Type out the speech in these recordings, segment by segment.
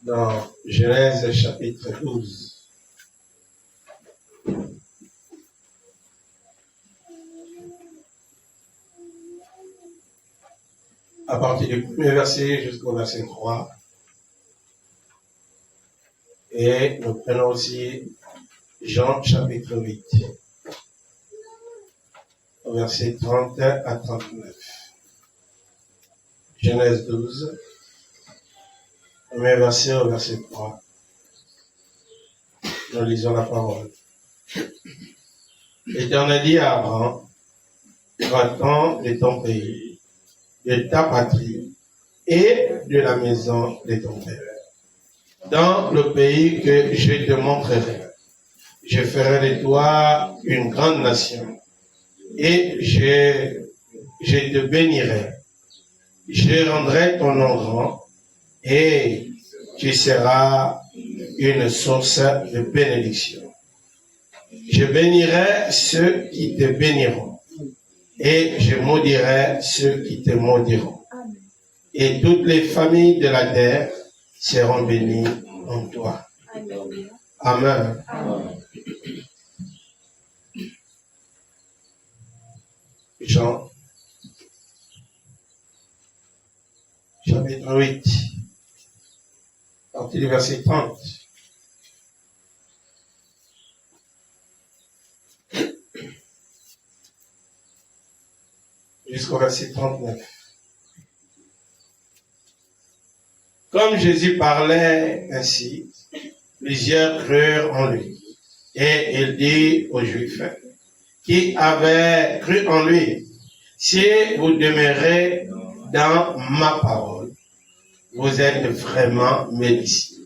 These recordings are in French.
dans Genèse chapitre 12. À partir du premier verset jusqu'au verset 3. Et nous prenons aussi Jean chapitre 8, verset 30 à 39. Genèse 12, premier verset au verset 3. Nous lisons la parole. L'Éternel dit à Abraham, va-t'en de ton pays, de ta patrie et de la maison de ton père, dans le pays que je te montrerai. Je ferai de toi une grande nation et je te bénirai. Je rendrai ton nom grand et tu seras une source de bénédiction. Je bénirai ceux qui te béniront et je maudirai ceux qui te maudiront. Et toutes les familles de la terre seront bénies en toi. Amen. Amen. Jean, chapitre 8, partie du verset 30. Jusqu'au verset 39. Comme Jésus parlait ainsi, plusieurs crurent en lui. Et il dit aux Juifs qui avaient cru en lui, si vous demeurez dans ma parole, vous êtes vraiment mes disciples.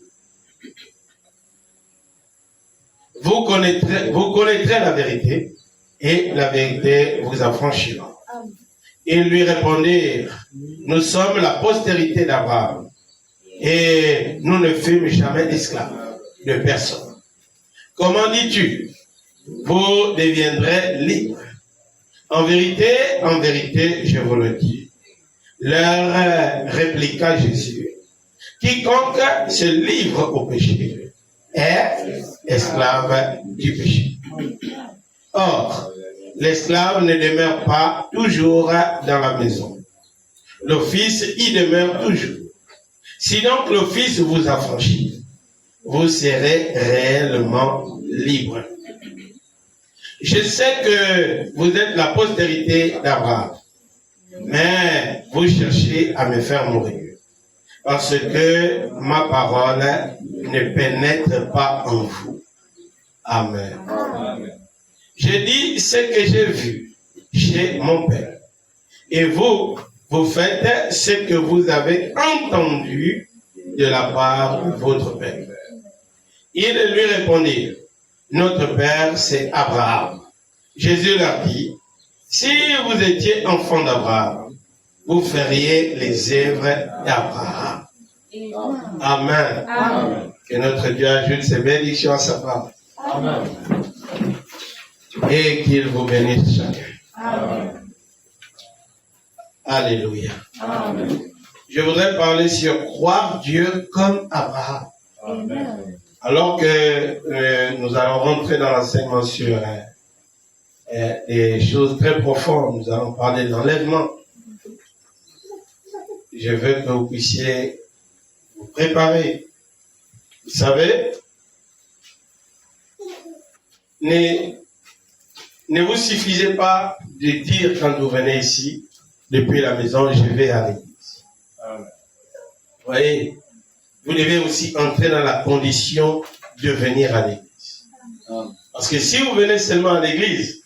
Vous connaîtrez la vérité, et la vérité vous affranchira. Ils lui répondirent, nous sommes la postérité d'Abraham, et nous ne fûmes jamais esclaves de personne. Comment dis-tu, vous deviendrez libres? En vérité, je vous le dis. Leur répliqua Jésus, quiconque se livre au péché est esclave du péché. Or, l'esclave ne demeure pas toujours dans la maison. Le Fils y demeure toujours. Si donc le Fils vous affranchit, vous serez réellement libre. Je sais que vous êtes la postérité d'Abraham, mais vous cherchez à me faire mourir, parce que ma parole ne pénètre pas en vous. Amen. Amen. Je dis ce que j'ai vu chez mon Père, et vous faites ce que vous avez entendu de la part de votre Père. Ils lui répondirent, notre Père, c'est Abraham. Jésus leur dit, si vous étiez enfant d'Abraham, vous feriez les œuvres d'Abraham. Amen. Amen. Que notre Dieu ajoute ses bénédictions à sa part. Amen. Et qu'il vous bénisse chacun. Amen. Alléluia. Amen. Je voudrais parler sur croire Dieu comme Abraham. Amen. Alors que nous allons rentrer dans l'enseignement sur des choses très profondes, nous allons parler d'enlèvement. Je veux que vous puissiez vous préparer. Vous savez, ne vous suffisez pas de dire quand vous venez ici, depuis la maison, je vais à l'église. Amen. Vous voyez, vous devez aussi entrer dans la condition de venir à l'église. Parce que si vous venez seulement à l'église,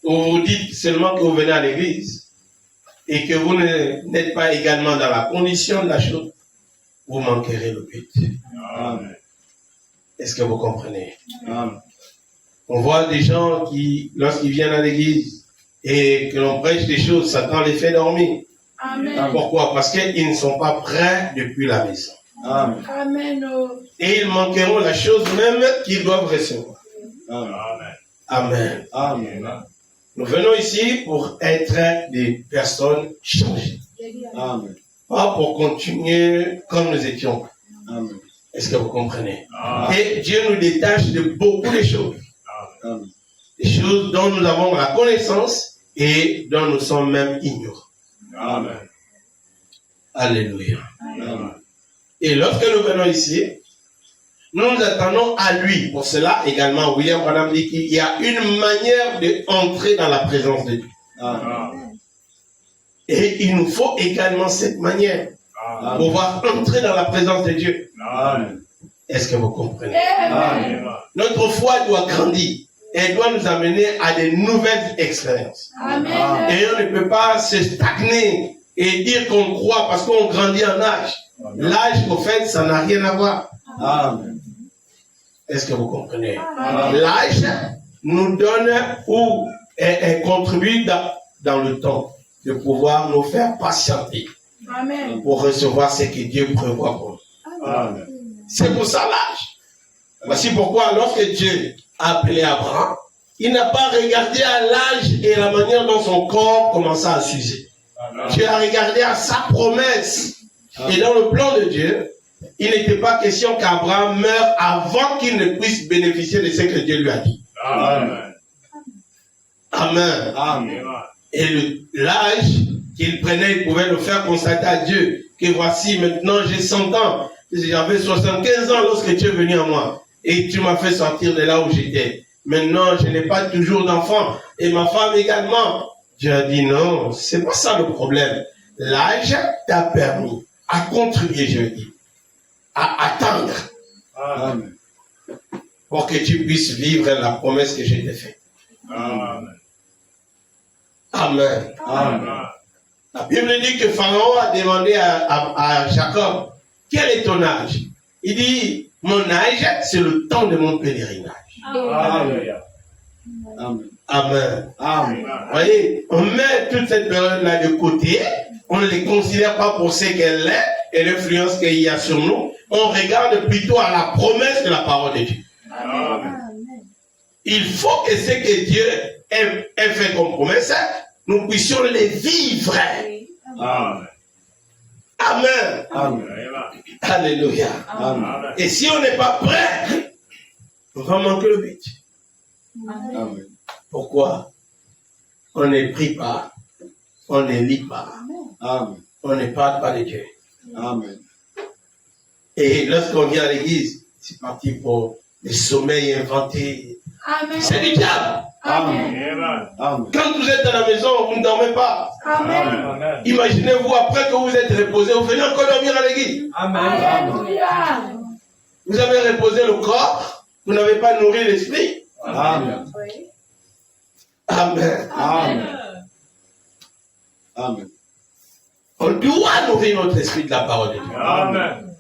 ou vous dites seulement que vous venez à l'église, et que vous n'êtes pas également dans la condition de la chose, vous manquerez le but. Amen. Est-ce que vous comprenez? Amen. On voit des gens qui, lorsqu'ils viennent à l'église, et que l'on prêche des choses, Satan les fait dormir. Amen. Pourquoi? Parce qu'ils ne sont pas prêts depuis la maison. Amen. Amen. Et ils manqueront la chose même qu'ils doivent recevoir. Amen. Amen. Amen. Nous venons ici pour être des personnes changées. Amen. Pas pour continuer comme nous étions. Amen. Est-ce que vous comprenez? Et Dieu nous détache de beaucoup de choses. Des choses dont nous avons la connaissance et dont nous sommes même ignorants. Amen. Alléluia. Amen. Et lorsque nous venons ici, nous nous attendons à lui. Pour cela, également, William Branham dit qu'il y a une manière d'entrer dans la présence de Dieu. Amen. Et il nous faut également cette manière pour pouvoir entrer dans la présence de Dieu. Amen. Est-ce que vous comprenez? Amen. Notre foi doit grandir. Elle doit nous amener à de nouvelles expériences. Amen. Et on ne peut pas se stagner et dire qu'on croit parce qu'on grandit en âge. L'âge, au fait, ça n'a rien à voir. Amen. Est-ce que vous comprenez? Amen. L'âge nous donne ou contribue dans le temps de pouvoir nous faire patienter Amen. pour recevoir ce que Dieu prévoit pour nous. Amen. C'est pour ça l'âge. Voici pourquoi lorsque Dieu a appelé Abraham, il n'a pas regardé à l'âge et la manière dont son corps commençait à s'user. Dieu a regardé à sa promesse. Et dans le plan de Dieu, il n'était pas question qu'Abraham meure avant qu'il ne puisse bénéficier de ce que Dieu lui a dit. Amen. Amen. Amen. Et l'âge qu'il prenait, il pouvait le faire constater à Dieu que voici maintenant j'ai 100 ans. J'avais 75 ans lorsque tu es venu à moi. Et tu m'as fait sortir de là où j'étais. Maintenant, je n'ai pas toujours d'enfant. Et ma femme également. Dieu a dit non, c'est pas ça le problème. L'âge t'a permis à contribuer, je dis, à attendre. Amen. Pour que tu puisses vivre la promesse que je t'ai faite. Amen. Amen. Amen. La Bible dit que Pharaon a demandé à Jacob, quel est ton âge? Il dit, mon âge, c'est le temps de mon pèlerinage. Alléluia. Amen. Amen. Amen. Vous voyez, on met toute cette période-là de côté, on ne les considère pas pour ce qu'elle est et l'influence qu'il y a sur nous. On regarde plutôt à la promesse de la parole de Dieu. Amen. Il faut que ce que Dieu ait fait comme promesse, nous puissions les vivre. Amen. Amen. Amen. Alléluia. Amen. Et si on n'est pas prêt, on va manquer le but. Amen. Pourquoi? On ne prie pas, on ne lit pas, Amen. on ne parle pas de Dieu. Amen. Et lorsqu'on vient à l'église, c'est parti pour les sommeils inventés. Amen. C'est du diable. Amen. Amen. Quand vous êtes à la maison, vous ne dormez pas. Amen. Imaginez-vous, après que vous êtes reposé, vous venez encore dormir à l'église. Alléluia. Vous avez reposé le corps, vous n'avez pas nourri l'esprit. Amen. Amen. Amen. Amen. On doit nourrir notre esprit de la parole de Dieu. Amen.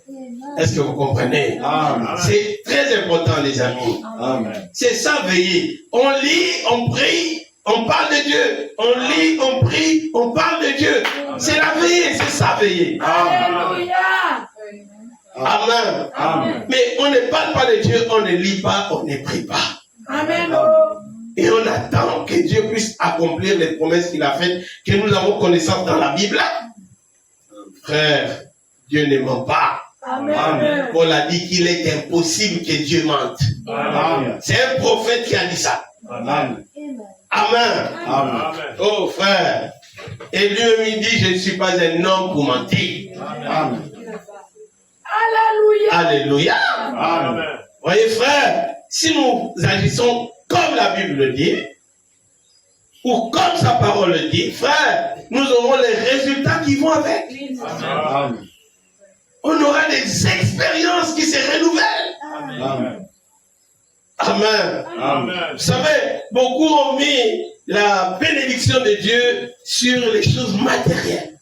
Est-ce que vous comprenez? Amen. C'est très important, les amis. Amen. C'est ça, veiller. On lit, on prie, on parle de Dieu. On lit, on prie, on parle de Dieu. C'est la veillée, c'est ça, veiller. Alléluia. Amen. Amen. Mais on ne parle pas de Dieu, on ne lit pas, on ne prie pas. Amen. Et on attend que Dieu puisse accomplir les promesses qu'il a faites, que nous avons connaissance dans la Bible. Frère, Dieu ne ment pas. Amen. Paul a dit qu'il est impossible que Dieu mente. Amen. C'est un prophète qui a dit ça. Amen. Amen. Amen. Oh frère. Et lui il dit, je ne suis pas un homme pour mentir. Amen. Alléluia. Alléluia. Amen. Voyez frère, si nous agissons comme la Bible le dit, ou comme sa parole le dit, frère, nous aurons les résultats qui vont avec. Amen. On aura des expériences qui se renouvellent. Amen. Amen. Amen. Vous savez, beaucoup ont mis la bénédiction de Dieu sur les choses matérielles.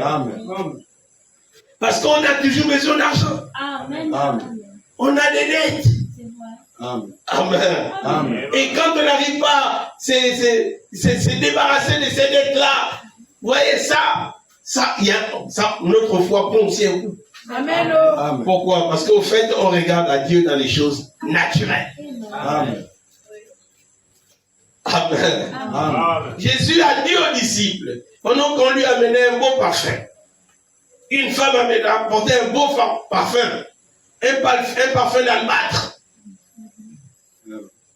Amen. Parce qu'on a toujours besoin d'argent. Amen. Amen. On a des dettes. Amen. Amen. Amen. Et quand on n'arrive pas à se débarrasser de ces dettes-là, vous voyez ça, notre foi prend aussi un coup. Amen. Amen. Pourquoi? Parce qu'au fait, on regarde à Dieu dans les choses naturelles. Amen. Amen. Amen. Jésus a dit aux disciples, pendant qu'on lui amenait un beau parfum, une femme a apporté un beau parfum, un parfum d'albâtre.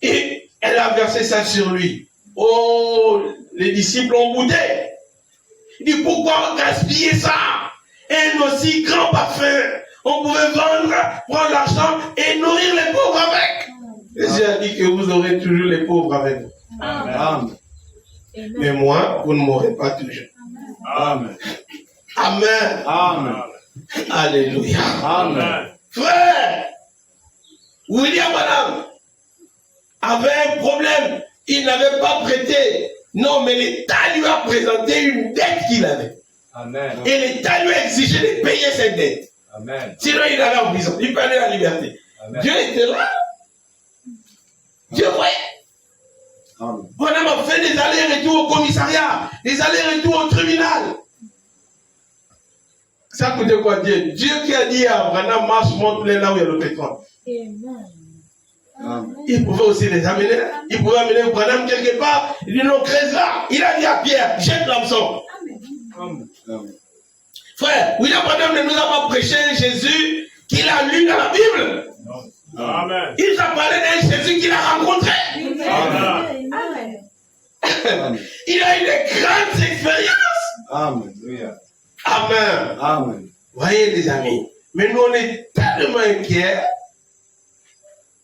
Et elle a versé ça sur lui. Oh, les disciples ont goûté. Il dit, pourquoi gaspiller ça? Un aussi grand parfum. On pouvait vendre, prendre l'argent et nourrir les pauvres avec. Jésus a dit que vous aurez toujours les pauvres avec vous. Amen. Mais moi, vous ne m'aurez pas toujours. Amen. Amen. Amen. Alléluia. Amen. Frère, William Branham avait un problème. Il n'avait pas prêté. Non, mais l'État lui a présenté une dette qu'il avait. Amen. Et l'État lui a exigé de payer cette dette. Amen. Sinon, il allait en prison. Il perdait la liberté. Amen. Dieu était là. Dieu voyait. Amen. Branham a fait des allers-retours au commissariat, des allers-retours au tribunal. Ça coûtait quoi Dieu? Dieu qui a dit à Branham, marche, montre-les là où il y a le pétrole. Amen. Il pouvait aussi les amener. Il pouvait amener Branham quelque part. Il dit non, crève là. Il a dit à Pierre, jette l'hameçon. Amen. Amen. Frère, William Branham ne nous a pas prêché Jésus qu'il a lu dans la Bible. Amen. Il a parlé d'un Jésus qu'il a rencontré. Amen. Il a eu de grandes expériences. Amen. Amen. Amen. Voyez les amis, mais nous on est tellement inquiets.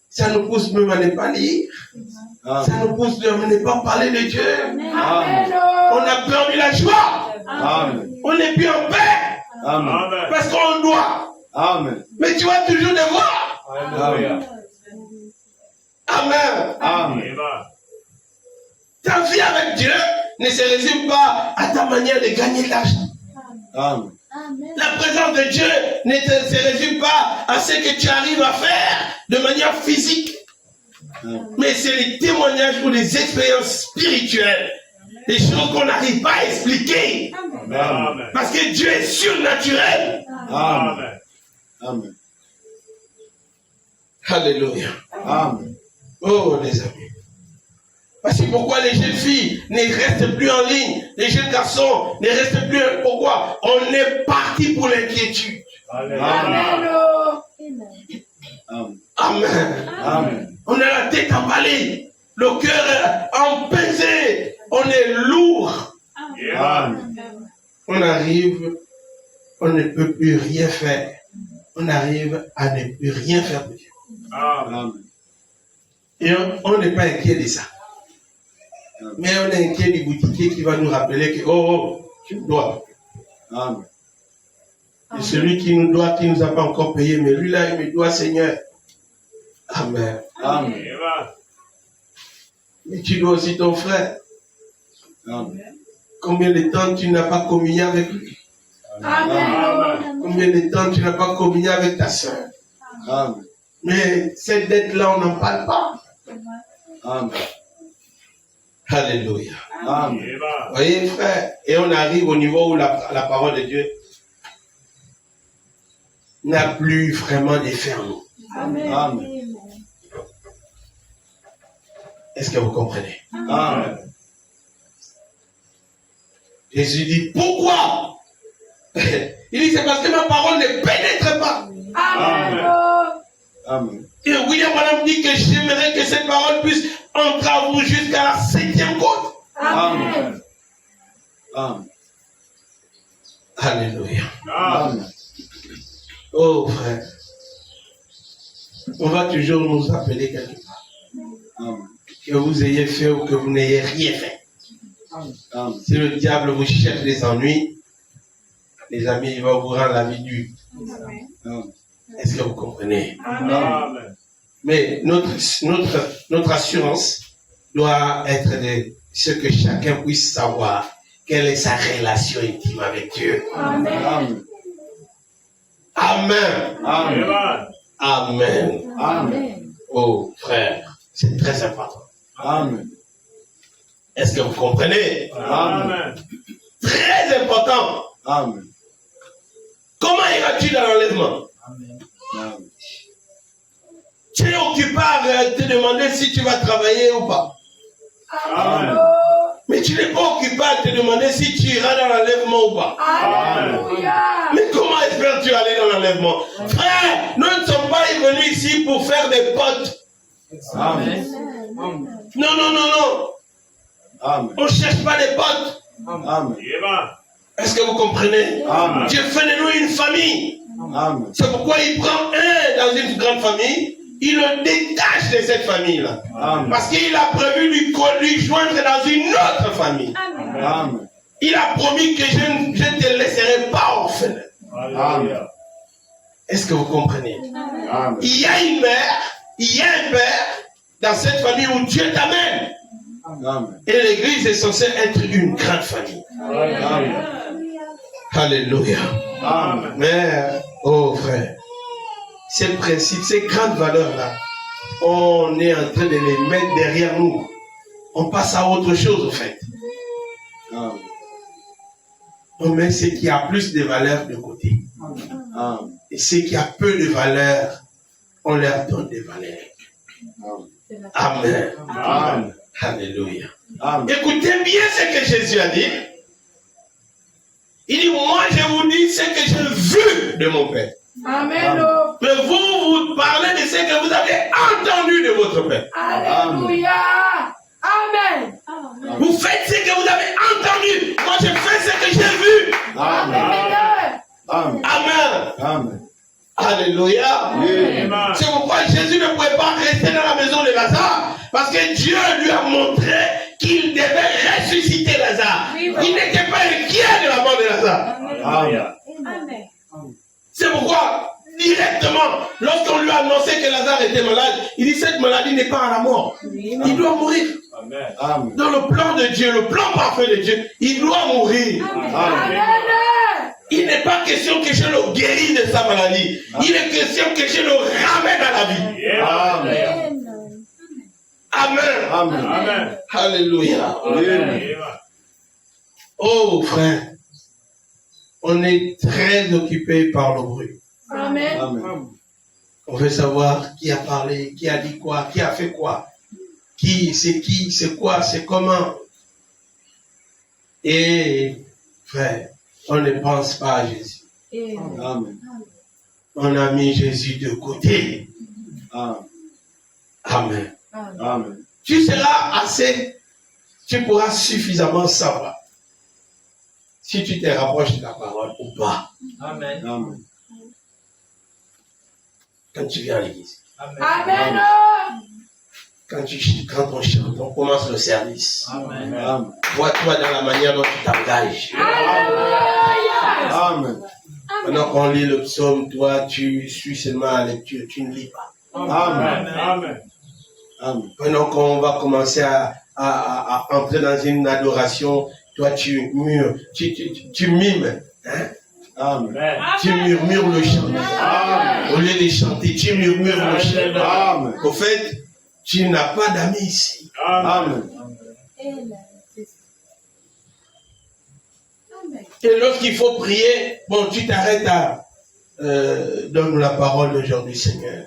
Ça nous pousse même à ne pas lire. Ça nous pousse même à ne pas parler de Dieu. Amen. On a perdu la joie. Amen. On n'est plus en paix. Amen. Parce qu'on doit. Amen. Mais tu vas toujours devoir. Amen. Amen. Amen. Ta vie avec Dieu ne se résume pas à ta manière de gagner de l'argent. Amen. La présence de Dieu ne se résume pas à ce que tu arrives à faire de manière physique. Mais c'est les témoignages ou les expériences spirituelles. Des choses qu'on n'arrive pas à expliquer. Amen. Parce que Dieu est surnaturel. Amen. Amen. Alléluia. Amen. Oh les amis. Parce que pourquoi les jeunes filles ne restent plus en ligne, les jeunes garçons ne restent plus. Pourquoi? On est parti pour l'inquiétude. Amen. Amen. Amen. On a la tête emballée, le cœur empesé, on est lourd. Amen. On arrive, on ne peut plus rien faire. On arrive à ne plus rien faire de Dieu. Amen. Et on n'est pas inquiet de ça. Mais on est inquiet du boutiquier qui va nous rappeler que, tu me dois. Amen. Et celui qui nous doit, qui ne nous a pas encore payé, mais lui là, il me doit, Seigneur. Amen. Amen. Mais tu dois aussi ton frère. Amen. Combien de temps tu n'as pas communié avec lui? Amen. Combien de temps tu n'as pas communié avec ta soeur? Amen. Mais cette dette-là, on n'en parle pas. Amen. Alléluia. Amen. Voyez, frère, et on arrive au niveau où la parole de Dieu n'a plus vraiment d'effet en nous. Amen. Est-ce que vous comprenez? Amen. Jésus dit, pourquoi? Il dit, c'est parce que ma parole ne pénètre pas. Amen. Amen. Et William Branham dit que j'aimerais que cette parole puisse entrer à vous jusqu'à la 7e côte. Amen. Amen. Alléluia. Amen. Oh frère, on va toujours nous appeler quelque part. Amen. Que vous ayez fait ou que vous n'ayez rien fait. Amen. Si le diable vous cherche des ennuis, les amis, il va vous rendre la vie dure. Amen. Est-ce que vous comprenez? Amen. Mais notre assurance doit être de ce que chacun puisse savoir quelle est sa relation intime avec Dieu. Amen. Amen. Amen. Amen. Amen. Oh frère, c'est très important. Amen. Est-ce que vous comprenez? Amen. Très important. Amen. Comment iras-tu dans l'enlèvement? Amen. Tu es occupé à te demander si tu vas travailler ou pas. Amen. Mais tu n'es pas occupé à te demander si tu iras dans l'enlèvement ou pas. Alléluia. Mais comment espères-tu aller dans l'enlèvement? Frère, nous ne sommes pas venus ici pour faire des potes. Amen. Non, non, non, non. Amen. On ne cherche pas des potes. Amen. Est-ce que vous comprenez? Amen. Dieu fait de nous une famille. Amen. C'est pourquoi il prend un dans une grande famille, il le détache de cette famille-là. Amen. Parce qu'il a prévu lui joindre dans une autre famille. Amen. Il a promis que je ne te laisserai pas orphelin. Amen. Est-ce que vous comprenez? Amen. Il y a une mère, il y a un père dans cette famille où Dieu t'amène. Amen. Et l'église est censée être une grande famille. Amen. Alléluia. Amen. Mais, oh frère, ces principes, ces grandes valeurs-là, on est en train de les mettre derrière nous. On passe à autre chose, en fait. Amen. On met ce qui a plus de valeur de côté. Amen. Et ce qui a peu de valeur, on leur donne des valeurs. Amen. Amen. Alléluia. Amen. Écoutez bien ce que Jésus a dit. Il dit, moi je vous dis ce que j'ai vu de mon Père. Amen. Mais vous parlez de ce que vous avez entendu de votre Père. Alléluia. Amen. Vous faites ce que vous avez entendu. Moi je fais ce que j'ai vu. Amen. Amen. Amen. Amen. Alléluia. Amen. C'est pourquoi Jésus ne pouvait pas rester dans la maison de Lazare. Parce que Dieu lui a montré qu'il devait ressusciter Lazare. Il n'était pas inquiet de la mort de Lazare. Amen. C'est pourquoi, directement, lorsqu'on lui a annoncé que Lazare était malade, il dit cette maladie n'est pas à la mort. Il doit mourir. Amen. Dans le plan de Dieu, le plan parfait de Dieu, il doit mourir. Amen. Il n'est pas question que je le guéris de sa maladie. Il est question que je le ramène à la vie. Amen. Amen. Amen. Amen. Alléluia. Amen. Oh frère, on est très occupé par le bruit. Amen. Amen. On veut savoir qui a parlé, qui a dit quoi, qui a fait quoi. Qui, c'est quoi, c'est comment. Et frère, on ne pense pas à Jésus. Amen. On a mis Jésus de côté. Amen. Amen. Amen. Tu seras assez, tu pourras suffisamment savoir si tu te rapproches de la parole ou pas Amen. quand tu viens à l'église. Amen. Quand on chante, on commence le service. Amen. Vois-toi dans la manière dont tu t'engages. Amen. Pendant qu'on lit le psaume, toi, tu suis seulement à la lecture, tu ne lis pas. Amen. Amen. Pendant qu'on va commencer à entrer dans une adoration, toi, tu murmures, tu mimes. Hein? Amen. Tu murmures le chant. Amen. Au lieu de chanter, tu murmures le chant. Amen. Au fait, tu n'as pas d'amis ici. Amen. Et lorsqu'il faut prier, bon, tu t'arrêtes à donne-nous la parole d'aujourd'hui, Seigneur.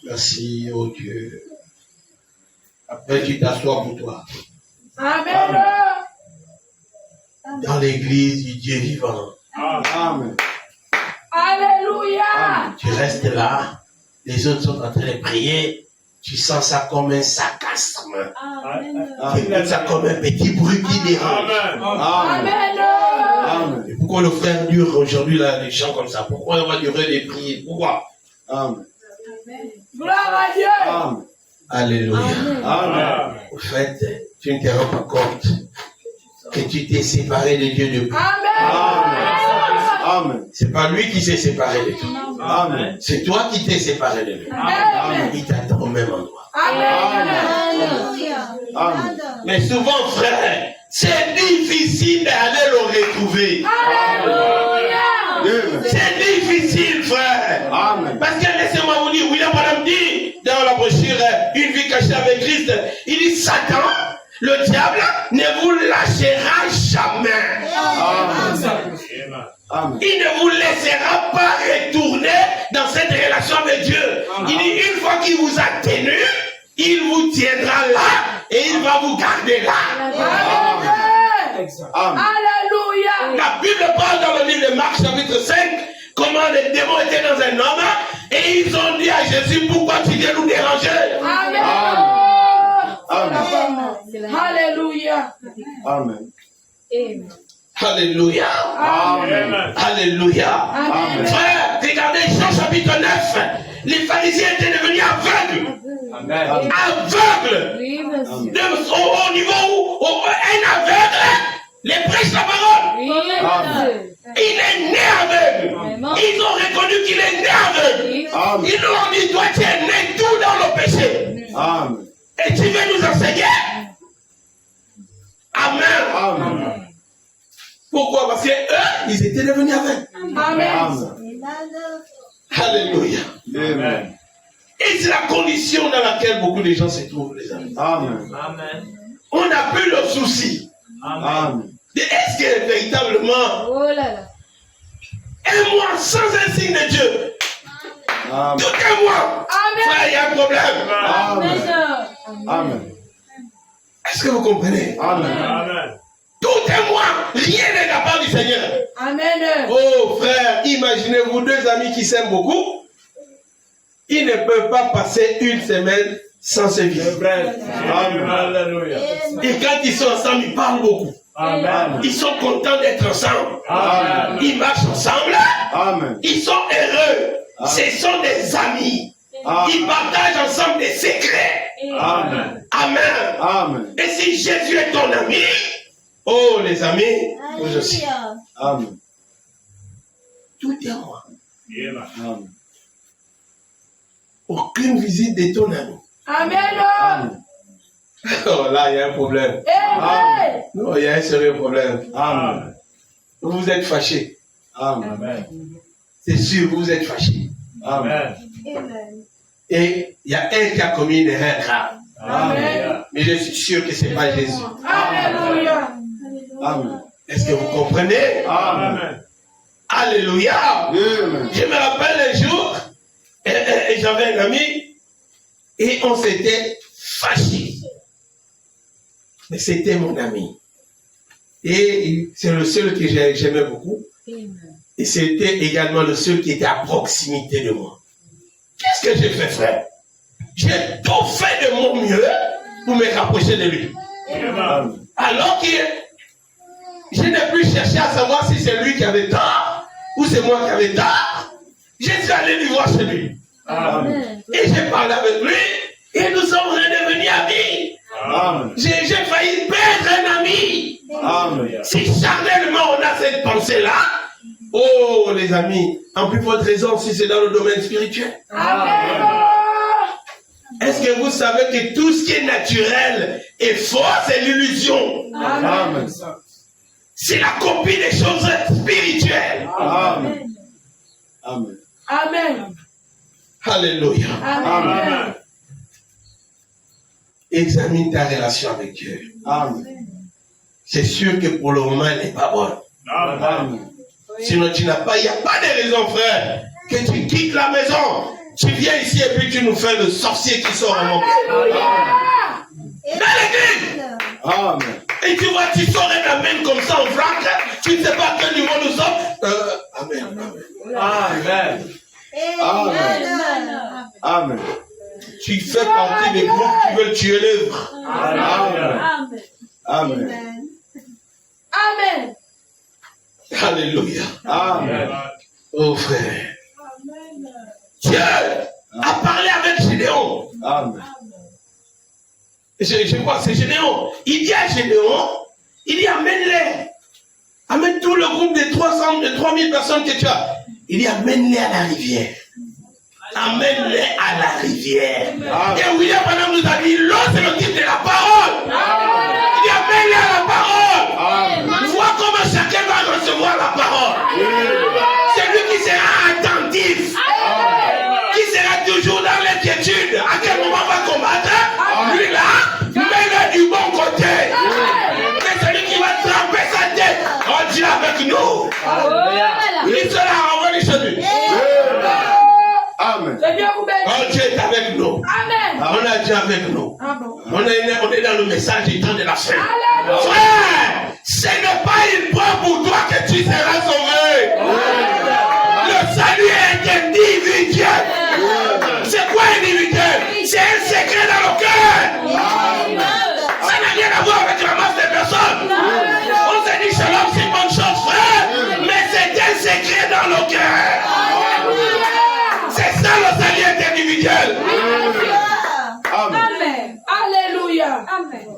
Merci, oh Dieu. Après, tu t'assois pour toi. Amen. Dans l'église du Dieu vivant. Amen. Alléluia. Tu restes là. Les autres sont en train de prier. Tu sens ça comme un sarcasme. Tu écoutes ça comme un petit bruit qui dérange. Amen. Amen. Et pourquoi le frère dure aujourd'hui là, les gens comme ça? Pourquoi on va durer les prières? Pourquoi? Amen. Gloire à Dieu. Amen. Alléluia. Amen. Au fait, tu ne te rends pas compte que tu t'es séparé de Dieu depuis. Amen. Amen. C'est pas lui qui s'est séparé de toi. Amen. C'est toi qui t'es séparé de lui. Amen. Il t'attend au même endroit. Amen. Amen. Mais souvent, frère, c'est difficile d'aller le retrouver. Alléluia. C'est difficile, frère. Amen. Parce que laissez-moi vous dire, William Branham dit dans la brochure Une vie cachée avec Christ, il dit Satan, le diable, ne vous lâchera jamais. Amen. Il ne vous laissera pas retourner dans cette relation avec Dieu. Il dit une fois qu'il vous a tenu, il vous tiendra là et il va vous garder là. Amen. Amen. Alléluia. La Bible parle dans le livre de Marc chapitre 5 comment les démons étaient dans un homme et ils ont dit à Jésus, pourquoi tu viens nous déranger? Amen. Amen. Alléluia. Amen. Alléluia. Amen. Alléluia. Amen. Frère, regardez Jean chapitre 9. Les pharisiens étaient devenus aveugles. Amen. Aveugles. Au niveau où un aveugle les prêche la parole. Il est né aveugle. Ils ont reconnu qu'il est né aveugle. Amen. Ils nous ont dit, toi tu es né tout dans le péché. Amen. Et tu veux nous enseigner? Amen. Amen. Pourquoi? Parce que eux, ils étaient devenus aveugles. Amen. Alléluia. Amen. Et c'est la condition dans laquelle beaucoup de gens se trouvent, les amis. Amen. On n'a plus le souci. Amen. De est-ce que véritablement un mois sans un signe de Dieu, Amen. tout un mois, frère, il y a un problème. Amen. Amen. Est-ce que vous comprenez? Amen. Tout un mois, rien n'est de la part du Seigneur. Amen. Oh frère, imaginez-vous deux amis qui s'aiment beaucoup. Ils ne peuvent pas passer une semaine sans se visiter. Alléluia. Et quand ils sont ensemble, ils parlent beaucoup. Amen. Ils sont contents d'être ensemble. Amen. Ils marchent ensemble. Amen. Ils sont heureux. Ce sont des amis. Ils partagent ensemble des secrets. Amen. Amen. Amen. Et si Jésus est ton ami, oh les amis, vous aussi. Amen. Tout est moi. Amen. Aucune visite de ton ami. Amen. Amen. Oh là, il y a un problème. Amen. Non, il y a un sérieux problème. Amen. Vous êtes fâchés. Amen. C'est sûr, vous êtes fâchés. Amen. Et il y a un qui a commis une erreur grave. Amen. Mais je suis sûr que ce n'est pas Jésus. Alléluia. Amen. Est-ce que vous comprenez? Amen. Alléluia. Amen. Je me rappelle un jour, et j'avais un ami, et on s'était fâchés. Mais c'était mon ami. Et c'est le seul que j'aimais beaucoup. Et c'était également le seul qui était à proximité de moi. Qu'est-ce que j'ai fait, frère? J'ai tout fait de mon mieux pour me rapprocher de lui. Amen. Alors que je n'ai plus cherché à savoir si c'est lui qui avait tort ou c'est moi qui avais tort. Je suis allé lui voir chez lui. Amen. Et j'ai parlé avec lui et nous sommes redevenus amis. Amen. J'ai failli perdre un ami. Amen. Si charnellement on a cette pensée-là, oh les amis, en plus votre raison si c'est dans le domaine spirituel. Amen. Est-ce que vous savez que tout ce qui est naturel et faux, c'est l'illusion? Amen. C'est la copie des choses spirituelles. Amen. Amen. Amen. Alléluia. Amen. Examine ta relation avec Dieu. Amen. C'est sûr que pour le moment, elle n'est pas bonne. Amen. Sinon, il n'y a pas de raison, frère, que tu quittes la maison. Tu viens ici et puis tu nous fais le sorcier qui sort en mon dans l'église. Amen. Et tu vois, tu sors un amen comme ça en vrac. Tu ne sais pas à quel niveau nous sommes. Amen. Amen. Amen. Amen. Tu fais partie des groupes qui veulent tuer l'œuvre. Amen. Amen. Amen. Alléluia. Amen. Oh frère. Dieu a parlé avec Gédéon. Amen. Je crois que c'est Gédéon. Il dit à Gédéon, il dit amène-les. Amène tout le groupe de 3000 personnes que tu as. Il dit amène-les à la rivière. Amène-les à la rivière. Et William Branham nous a dit, l'eau c'est le type de la parole. Il dit amène-les à la parole. Vois comment chacun va recevoir la parole. Celui qui sera attentif, qui sera toujours dans l'inquiétude, à quel moment va combattre, lui là, mets-le du bon côté. C'est celui qui va tremper sa tête. Oh Dieu avec nous. Il sera envoyé chez lui. Amen. Oh Dieu est avec nous. Amen. On a Dieu avec nous. Ah bon. On est dans le message du temps de la fin. Frère, ce n'est pas une preuve pour toi que tu seras sauvé. Le salut est individuel. C'est quoi individuel? C'est un secret dans le cœur. Ça n'a rien à voir avec la masse des personnes. On s'est dit shalom, c'est une bonne chose, frère, mais c'est un secret dans le cœur. C'est ça le salut est individuel. Amen. Alléluia. Amen.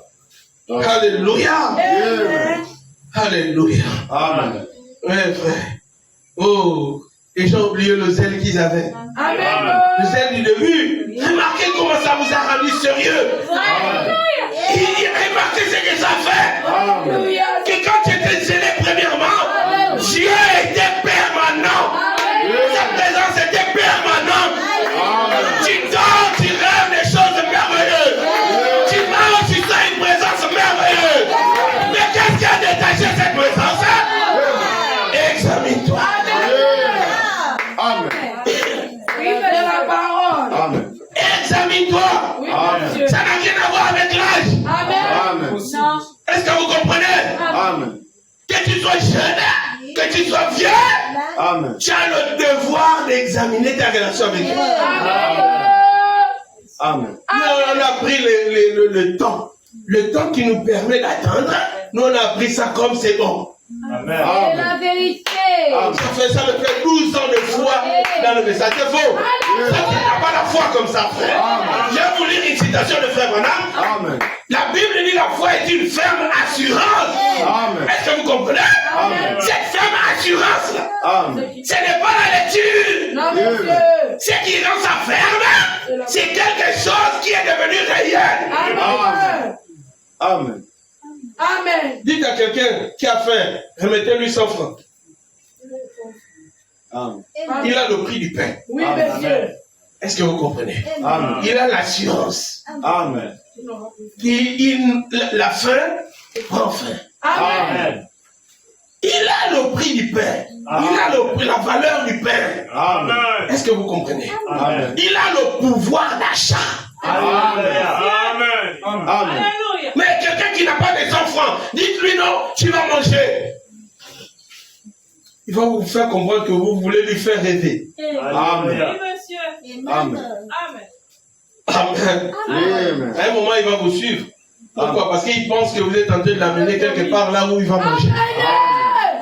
Alléluia. Amen. Alléluia. Amen. Ouais, frère. Oh, les gens ont oublié le zèle qu'ils avaient. Amen. Le zèle du début. Remarquez comment ça vous a rendu sérieux. Remarquez ce que ça fait. Alléluia. Que quand tu étais zélé, premièrement, Dieu était permanent. Sa présence était permanente. Tu dors, tu rêves des choses merveilleuses. Tu marches, tu sens une présence merveilleuse. Mais qu'est-ce qui a détaché cette présence? Examine-toi. Amen. Oui, de la parole. Amen. Examine-toi. Oui, Amen. monsieur. Ça n'a rien à voir avec l'âge. Amen. Amen. Est-ce que vous comprenez? Amen. Que tu sois jeune, que tu sois vieux, Amen. tu as le devoir d'examiner ta relation avec Dieu. Amen. Nous, on a pris le temps. Le temps qui nous permet d'attendre. Nous, on a pris ça comme c'est bon. Amen. C'est la vérité. Ça fait 12 ans de foi dans le message. C'est faux. Ça, tu n'as pas la foi comme ça, frère. Je vais vous lire une citation de Frère Branham. Amen. La Bible dit la foi est une ferme assurance. Amen. Est-ce que vous comprenez? Amen. Cette ferme assurance-là, Amen. ce n'est pas la lecture. Non, monsieur. Ce qui rend ça ferme, c'est quelque chose qui est devenu réel. Amen. Amen. Amen. Dites à quelqu'un qui a faim, remettez-lui 100 francs. Amen. Il a le prix du pain. Oui, Amen. monsieur. Est-ce que vous comprenez? Amen. Il a l'assurance. Amen. La faim prend fin. Amen. Il a le prix du pain. Il a le prix, la valeur du pain. Amen. Est-ce que vous comprenez? Amen. Il a le pouvoir d'achat. Amen. Amen. Mais quelqu'un qui n'a pas de 100 francs, dites-lui non, tu vas manger. Il va vous faire comprendre que vous voulez lui faire rêver. Amen. Amen. Amen. Amen. À un moment, il va vous suivre. Pourquoi? Parce qu'il pense que vous êtes en train de l'amener quelque part là où il va manger.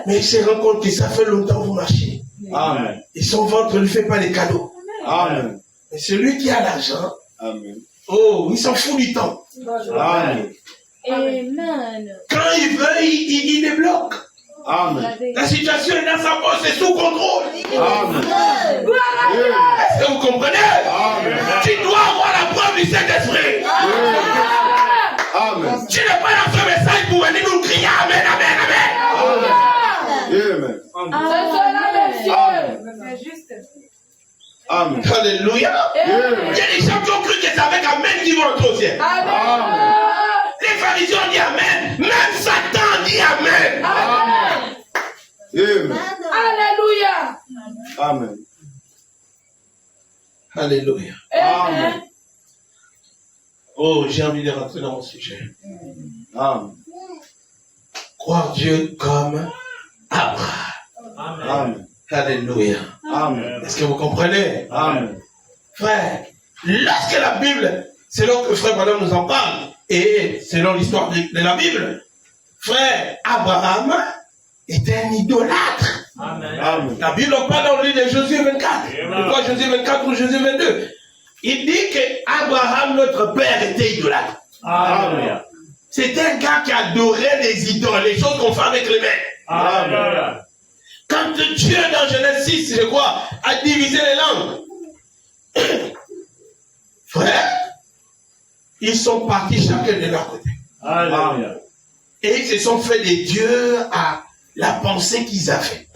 Mais il se rend compte que ça fait longtemps que vous marchez. Amen. Et son ventre ne lui fait pas des cadeaux. Amen. Mais celui qui a l'argent, Amen. oh, il s'en fout du temps. Amen. Amen. Quand il veut, il débloque. Amen. La situation est dans sa poche, c'est sous contrôle. Amen. Est-ce que vous comprenez? Amen. Tu dois avoir la preuve du Saint-Esprit. Amen. Tu n'es pas dans ce message pour venir nous crier Amen, Amen, Amen. Amen. C'est cela, monsieur. C'est juste. Amen. Alléluia. Il y a des gens qui ont cru que c'est avec Amen qu'ils vont entrer au ciel. Amen. Les pharisiens ont dit Amen. Même Satan dit Amen. Amen. Amen. Alléluia. Amen. Alléluia. Amen. Oh, j'ai envie de rentrer dans mon sujet. Amen. Croire Dieu comme Abraham. Amen. Alléluia. Amen. Est-ce que vous comprenez? Amen. Frère, lorsque la Bible, selon que Frère Branham nous en parle, et selon l'histoire de la Bible, frère, Abraham était un idolâtre. Amen. La Bible en parle dans le livre de Josué 24. Pourquoi Josué 24 ou Josué 22? Il dit que Abraham, notre père, était idolâtre. Amen. C'était un gars qui adorait les idoles, les choses qu'on fait avec les mains. Amen. Quand Dieu, dans Genèse 6, je crois, a divisé les langues, frère, ils sont partis chacun de leur côté. Amen. Et ils se sont fait des dieux à la pensée qu'ils avaient.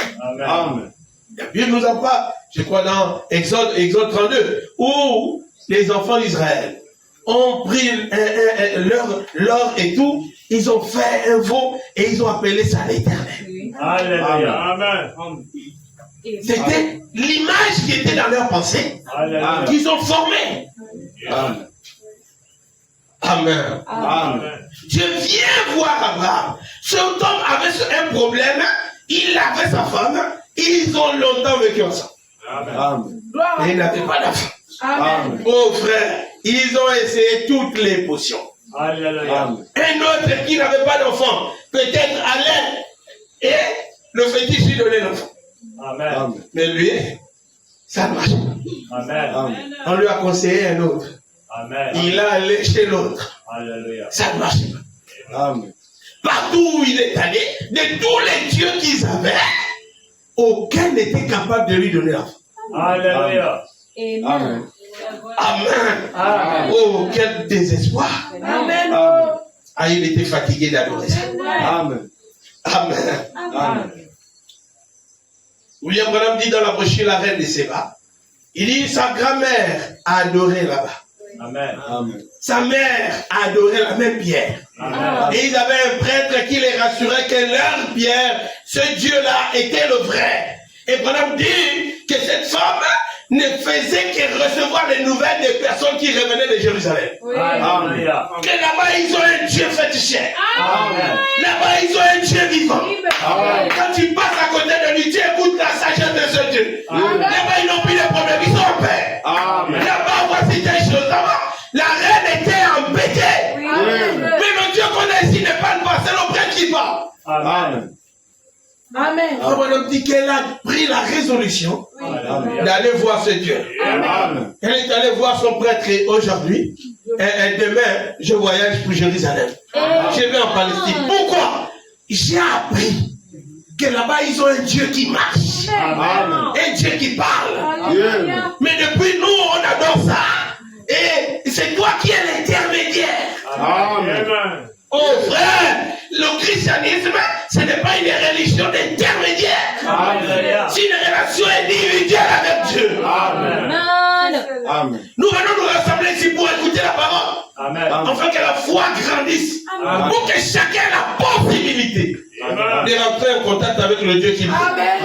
Amen. La Bible nous en parle, je crois dans Exode 32, où les enfants d'Israël ont pris l'or et tout, ils ont fait un veau et ils ont appelé ça l'Éternel. Alléluia. Amen. C'était l'image qui était dans leur pensée, Amen. qu'ils ont formée. Amen. Amen. Amen. Dieu vient voir Abraham. Cet homme avait un problème. Il avait sa femme. Ils ont longtemps vécu ensemble. Amen. Et ils n'avaient pas d'enfant. Amen. Oh frère, ils ont essayé toutes les potions. Alléluia. Un autre qui n'avait pas d'enfant, peut-être allait et le fétiche lui donnait l'enfant. Amen. Mais lui, ça ne marche pas. Amen. On lui a conseillé un autre. Amen. Il a allé chez l'autre. Alléluia. Ça ne marche pas. Partout où il est allé, de tous les dieux qu'ils avaient, aucun n'était capable de lui donner l'enfant. Alléluia. Amen. Amen. Amen. Oh, quel désespoir. Amen. Ah, il était fatigué d'adorer ça. Amen. Amen. Amen. William Branham dit dans la brochure La Reine de Séba, il dit sa grand-mère a adoré là-bas. Amen. Sa mère a adoré la même pierre. Amen. Et ils avaient un prêtre qui les rassurait que leur pierre, ce Dieu-là était le vrai. Et Branham dit que cette femme ne faisait que recevoir les nouvelles des personnes qui revenaient de Jérusalem. Alléluia. Que là-bas, ils ont un Dieu féticheur. Amen. Là-bas, ils ont un Dieu vivant. Amen. Quand tu passes à côté de lui, tu écoutes la sagesse de ce Dieu. Amen. Là-bas, ils n'ont plus de problème, ils sont en paix. Amen. Là-bas, voici des choses. Là-bas, la reine était embêtée. Amen. Mais le Dieu qu'on a ici n'est pas le passé, c'est le prêtre qui parle. Amen. Amen. On dit qu'elle a pris la résolution Alléluia. d'aller voir ce Dieu. Amen. Elle est allée voir son prêtre aujourd'hui. Et demain, je voyage pour Jérusalem. Je vais en Palestine. Pourquoi? J'ai appris que là-bas, ils ont un Dieu qui marche. Amen. Un Dieu qui parle. Alléluia. Mais depuis nous, on adore ça. Et c'est toi qui es l'intermédiaire. Amen. Oh frère, le christianisme, ce n'est pas une religion d'intermédiaire. Alléluia. C'est une relation individuelle avec Dieu. Amen. Amen. Nous allons nous rassembler ici pour écouter la parole. Amen. Afin que la foi grandisse. Amen. Pour que chacun ait la possibilité Amen. de rentrer en contact avec le Dieu qui vit. Amen.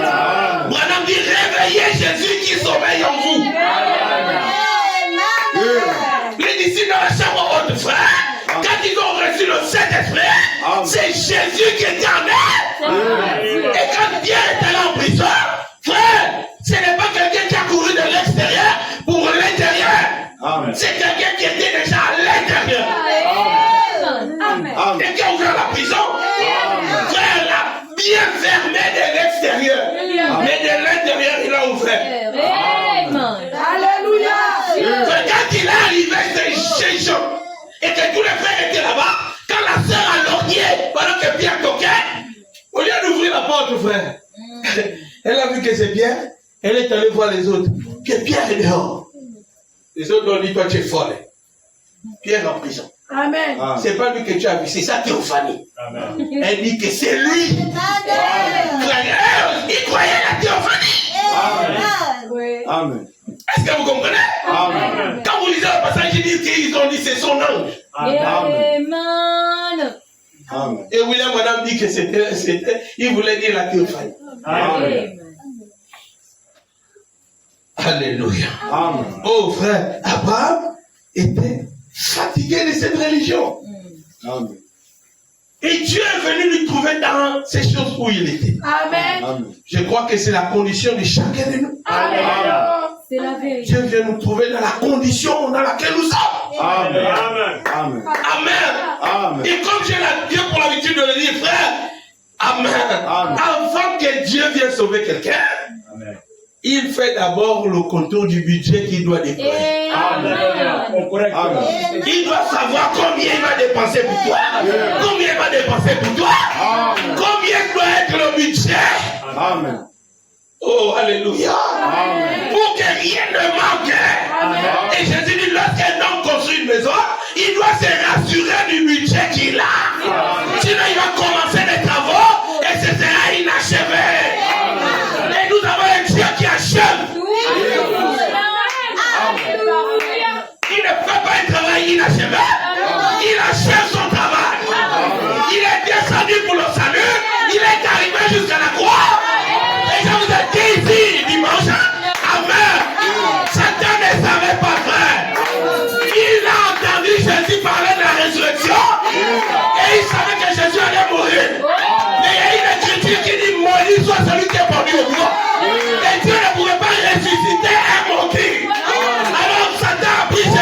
Madame dit, réveillez Jésus qui sommeille en vous. Les disciples dans la chambre haute, frère, quand ils ont reçu le Saint-Esprit, c'est Jésus qui était en eux. Et quand Pierre est allé en prison, frère, ce n'est pas quelqu'un qui a couru de l'extérieur pour l'intérieur. C'est quelqu'un qui était déjà à l'intérieur. Amen. Et qui a ouvert la prison, frère l'a bien fermé de l'extérieur. Mais de l'intérieur, il a ouvert. Amen. Alléluia. Quand il est arrivé chez Jean, et que tous les frères étaient là-bas, quand la sœur a lorgné, pendant que Pierre toquait, au lieu d'ouvrir la porte, frère, elle a vu que c'est Pierre, elle est allée voir les autres, que Pierre est dehors. Les autres ont dit, toi tu es folle. Pierre en prison. Amen. C'est pas lui que tu as vu, c'est sa théophanie. Amen. Elle dit que c'est lui. Frère, il croyait la théophanie. Amen. Est-ce que vous comprenez? Amen. Quand vous lisez le passage, ils disent qu'ils ont dit c'est son ange. Amen. Amen. Et William Branham dit que il voulait dire la théophanie. Amen. Alléluia. Amen. Oh frère, Abraham était fatigué de cette religion. Amen. Et Dieu est venu lui trouver dans ces choses où il était. Amen. Je crois que c'est la condition de chacun de nous. Amen. C'est la vérité. Dieu vient nous trouver dans la condition dans laquelle nous sommes. Amen. Amen. Amen. Amen. Et comme j'ai Dieu pour l'habitude de le dire, frère, Amen. Amen. Avant que Dieu vienne sauver quelqu'un, Amen. il fait d'abord le contour du budget qu'il doit déployer. Amen. Amen. Il doit savoir combien il va dépenser pour toi. Combien il va dépenser pour toi. Amen. Combien doit être le budget. Amen. Oh, alléluia. Amen. Pour que rien ne manque. Amen. Et Jésus dit, lorsqu'un homme construit une maison, il doit se rassurer du budget qu'il a. Sinon, il va commencer les travaux et ce sera inachevé. Et nous avons un Dieu qui achève. Il ne fait pas un travail inachevé. Il achève son travail. Il est descendu pour le salut. Il est arrivé jusqu'à la croix. Et je vous ai dit ici, dimanche, Amen. Satan ne savait pas, frère. Il a entendu Jésus parler de la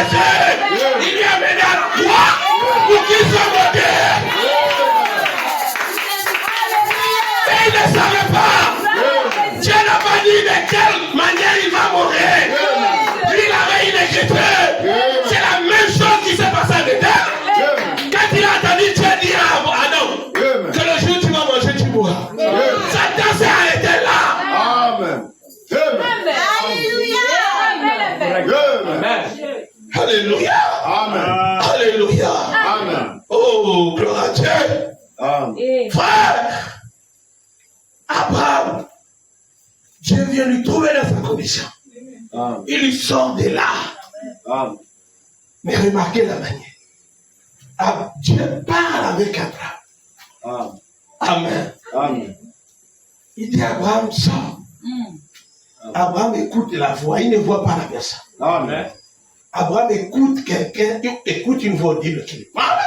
Jésus. Il lui a mené à la croix pour qu'il soit moderne. Mais il ne savait pas. Dieu n'a pas dit de quelle manière il va mourir. Lui, il avait une écriture. C'est la même chose qui s'est passée en Éden. Quand il a entendu Dieu dire à Adam que le jour où tu vas manger, tu mourras. Satan s'est arrêté là. Amen. Alléluia. Amen. Alléluia. Amen. Oh, gloire à Dieu. Amen. Frère, Abraham, Dieu vient lui trouver dans sa condition. Amen. Il lui sort de là. Amen. Mais remarquez la manière. Dieu parle avec Abraham. Amen. Amen. Il dit à Abraham, sors. Abraham écoute la voix, il ne voit pas la personne. Amen. Abraham écoute quelqu'un, écoute une voix audible qui lui parle.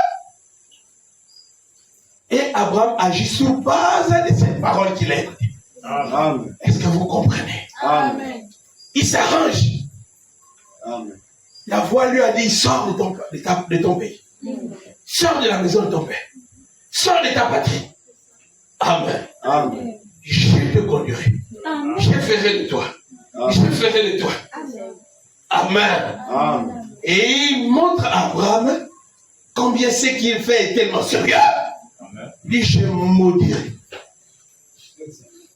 Et Abraham agit sur base de cette parole qu'il a écoutée. Amen. Est-ce que vous comprenez? Amen. Il s'arrange. Amen. La voix lui a dit, sors de ton pays. Sors de la maison de ton père. Sors de ta patrie. Amen. Amen. Je te conduirai. Je ferai de toi. Je ferai de toi. Amen. Amen. Et il montre à Abraham combien ce qu'il fait est tellement sérieux. Il dit, je maudirai.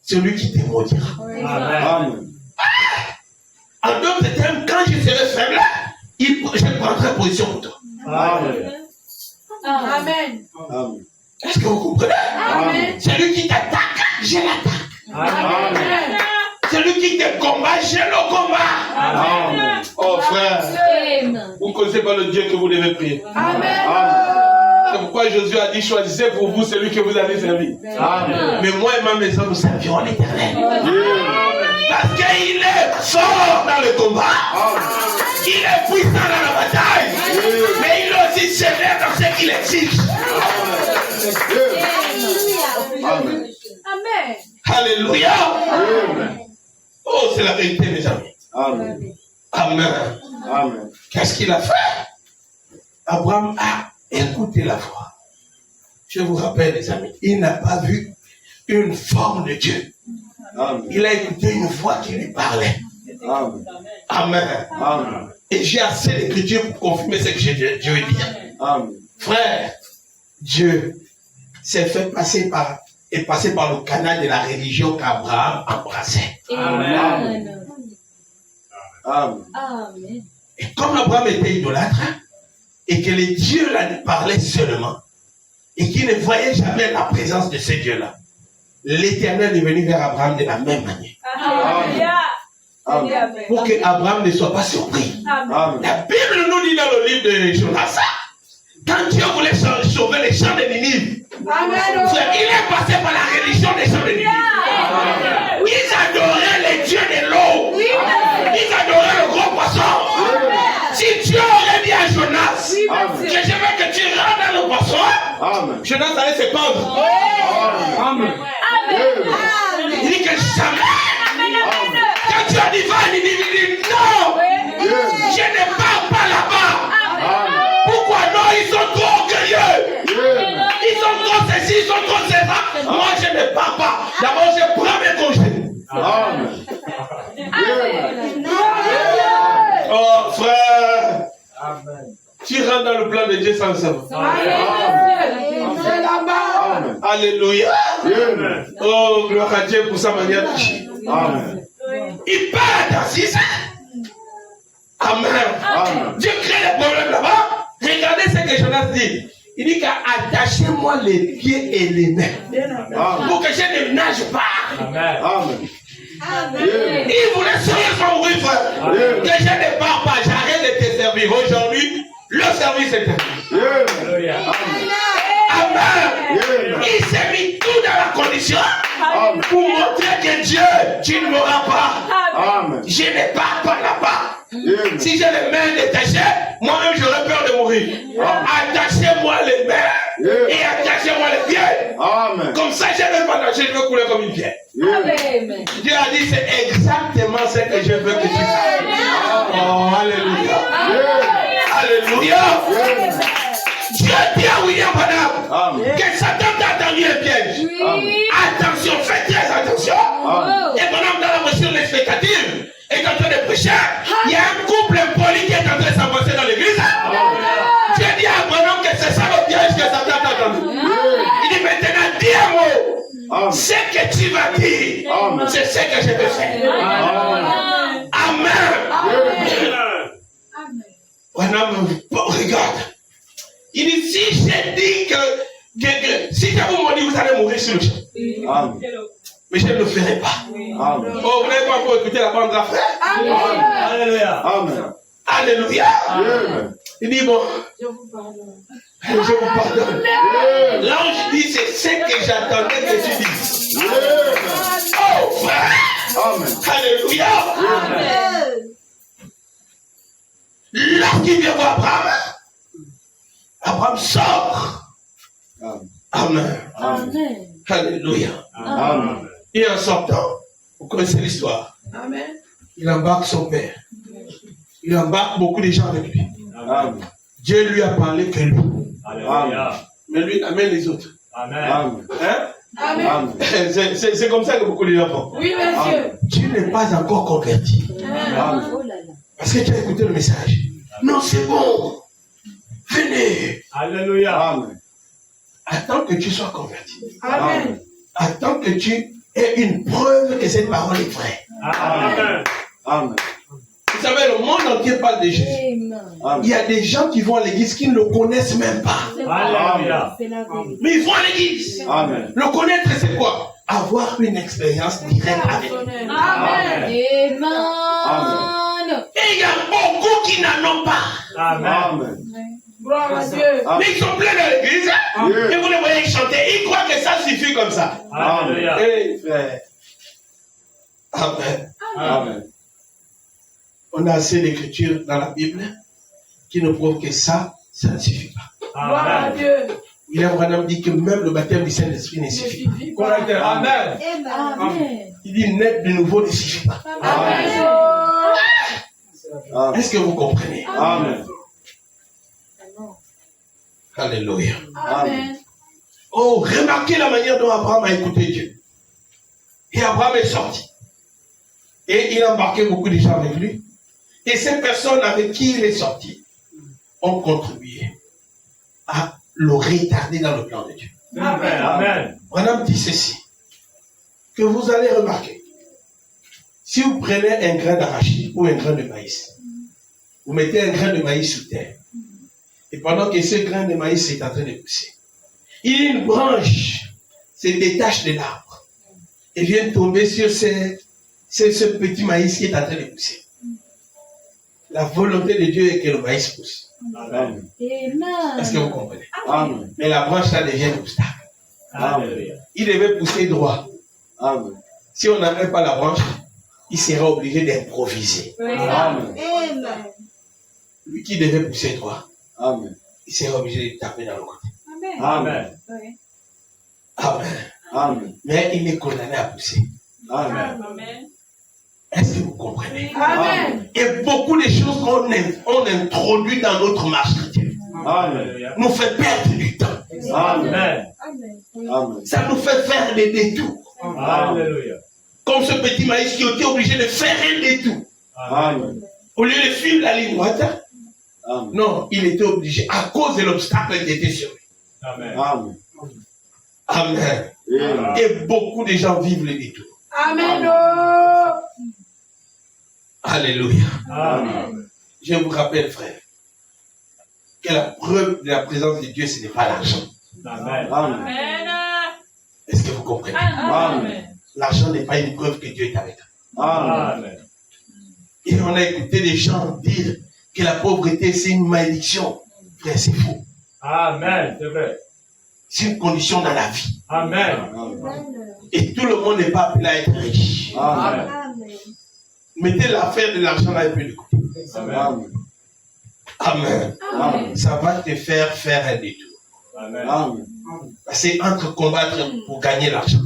Celui qui te maudira. Amen. En d'autres termes, quand je serai faible, je prendrai position pour toi. Amen. Amen. Amen. Est-ce que vous comprenez? Amen. Celui qui t'attaque, je l'attaque. Amen. Celui qui te combat, je le combat. Amen. Oh frère, Amen. vous ne connaissez pas le Dieu que vous devez prier. Amen. C'est pourquoi Jésus a dit, choisissez pour vous celui que vous allez servir. Amen. Mais moi et ma maison, nous servirons l'Éternel. Amen. Parce qu'il est fort dans le combat. Il est puissant dans la bataille. Mais il est aussi sévère dans ce qu'il exige. Amen. Amen. Alléluia. Amen. Oh, c'est la vérité, mes amis. Amen. Amen. Amen. Qu'est-ce qu'il a fait? Abraham a écouté la voix. Je vous rappelle, les amis, il n'a pas vu une forme de Dieu. Amen. Il a écouté une voix qui lui parlait. Amen. Amen. Amen. Et j'ai assez d'écriture pour confirmer ce que Dieu veut dire. Amen. Frère, Dieu s'est fait passer par le canal de la religion qu'Abraham embrassait. Amen. Amen. Amen. Et comme Abraham était idolâtre, et que les dieux là parlaient seulement, et qu'il ne voyait jamais la présence de ce Dieu-là, l'Éternel est venu vers Abraham de la même manière. Amen. Pour que Abraham ne soit pas surpris. Amen. La Bible nous dit dans le livre de Jonas, quand Dieu voulait sauver les gens de Ninive, Amen. il est passé par la religion des gens de Ninive. Ils adoraient les dieux de l'eau. Ils adoraient le gros poisson. Si Dieu aurait dit à Jonas que je veux que tu rentres dans le poisson, Amen. Jonas allait se pendre. Amen. Il dit que jamais. Quand Dieu a dit va à Ninive, il dit non, je ne pars pas là-bas. Pourquoi non? Ils sont trop orgueilleux. Ils sont trop ceci, ils sont trop cela. Moi, je ne pars pas. D'abord, je prends mes congés. Amen. Oh, frère. Tu rentres dans le plan de Dieu sans le savoir. C'est là-bas. Amen. Alléluia. Amen. Oh, gloire à Dieu pour sa manière d'agir. Amen. Il parle à Tarsis. Amen. Amen. Dieu crée des problèmes là-bas. Regardez ce que Jonas dit. Il dit qu'attachez-moi les pieds et les mains Amen. pour que je ne nage pas. Amen. Il voulait sérieusement mourir, frère. Que je ne pars pas, j'arrête de te servir. Aujourd'hui, le service est terminé. Amen. Il s'est mis tout dans la condition pour montrer que Dieu, tu ne mourras pas. Amen. Je ne pars pas là-bas. Si j'ai les mains détachées, moi-même j'aurais peur de mourir. Attachez-moi les mains et attachez-moi les pieds. Amen. Comme ça, je ne vais pas nager, je vais couler comme une pierre. Amen. Dieu a dit, c'est exactement ce que je veux que tu fasses. Oh, alléluia. Alléluia. Dieu dit à William Branham Amen. que Satan t'a tendu un piège. Oui. Attention, faites très attention. Amen. Et Branham dans la voiture l'expectative est en train de prêcher. Il y a un couple impoli qui est en train de s'avancer dans l'église. Dieu dit à Branham que c'est ça le piège que Satan t'a tendu. Il dit maintenant, dis un mot. Amen. Ce que tu vas dire, Amen. c'est ce que je vais faire. Amen. Amen. Branham regarde. Il dit, si j'ai dit que si je vous maudis, vous allez mourir sur le champ. Amen. Mais je ne le ferai pas. Amen. Oh, vous n'avez pas encore écouté la bande de la frère? Alléluia. Amen. Alléluia. Amen. Il dit, bon, Je vous pardonne. je vous pardonne. L'ange dit, c'est ce que j'attendais que tu dises. Oh, frère. Amen. Alléluia. Lorsqu'il vient voir Abraham, Abraham sort. Amen. Amen. Amen. Alléluia. Amen. Et en sortant, vous connaissez l'histoire, Amen. il embarque son père. Il embarque beaucoup de gens avec lui. Amen. Dieu lui a parlé que lui. Alléluia. Mais lui il amène les autres. Amen. Amen. Hein? Amen. Amen. C'est comme ça que beaucoup de gens font. Oui, monsieur. Tu n'es pas encore converti. Amen. Oh là là. Parce que tu as écouté le message. Non, c'est bon. Venez. Alléluia. Amen. Attends que tu sois converti. Amen. Attends que tu aies une preuve que cette parole est vraie. Amen. Amen. Vous savez, le monde entier parle de Jésus. Amen. Il y a des gens qui vont à l'église qui ne le connaissent même pas. Alléluia. C'est la vérité. Mais ils vont à l'église. Amen. Le connaître, c'est quoi? Avoir une expérience directe avec lui. Amen. Amen. Et il y a beaucoup qui n'en ont pas. Amen. Amen. Gloire à Dieu. Mais ils sont pleins dans l'église. Et vous les voyez chanter. Ils croient que ça suffit comme ça. Alléluia. Eh, frère. Amen. Amen. On a assez d'écritures dans la Bible qui nous prouvent que ça ne suffit pas. Gloire à Amen. Dieu. William Branham dit que même le baptême du Saint-Esprit ne Ne suffit pas. suffit pas. Correct. Amen. Amen. Il dit naître de nouveau ne suffit pas. Amen. Amen. Est-ce que vous comprenez? Amen. Alléluia. Amen. Oh, remarquez la manière dont Abraham a écouté Dieu. Et Abraham est sorti. Et il a embarqué beaucoup de gens avec lui. Et ces personnes avec qui il est sorti ont contribué à le retarder dans le plan de Dieu. Amen. Amen. Branham dit ceci, que vous allez remarquer. Si vous prenez un grain d'arachide ou un grain de maïs, vous mettez un grain de maïs sous terre, et pendant que ce grain de maïs est en train de pousser, une branche se détache de l'arbre et vient tomber sur ce petit maïs qui est en train de pousser. La volonté de Dieu est que le maïs pousse. Amen. Est-ce que vous comprenez? Amen. Mais la branche là devient un obstacle. Alléluia. Il devait pousser droit. Amen. Si on n'avait pas la branche, il serait obligé d'improviser. Amen. Lui qui devait pousser droit, Amen. il serait obligé de taper dans le côté. Amen. Amen. Amen. Mais il est condamné à pousser. Amen. Est-ce que vous comprenez? Amen. Et beaucoup de choses qu'on introduit dans notre marche chrétienne Amen. Alléluia. nous fait perdre du temps. Amen. Amen. Amen. Ça nous fait faire des détours. Alléluia. Comme ce petit maïs qui était obligé de faire un détour. Amen. Au lieu de suivre la ligne droite, Amen. non, il était obligé à cause de l'obstacle qui était sur lui. Amen. Amen. Amen. Amen. Et beaucoup de gens vivent les détours. Amen. Oh. Alléluia. Amen. Je vous rappelle, frère, que la preuve de la présence de Dieu, ce n'est pas l'argent. Amen. Amen. Est-ce que vous comprenez? Amen. L'argent n'est pas une preuve que Dieu est avec nous. Amen. Amen. Et on a écouté des gens dire que la pauvreté, c'est une malédiction. Frère, c'est faux. Amen. C'est vrai. C'est une condition dans la vie. Amen. Et tout le monde n'est pas appelé à être riche. Amen. Mettez l'affaire de l'argent là un peu de côté. Amen. Amen. Amen. Ça va te faire un détour. Amen. Amen. C'est entre combattre pour gagner l'argent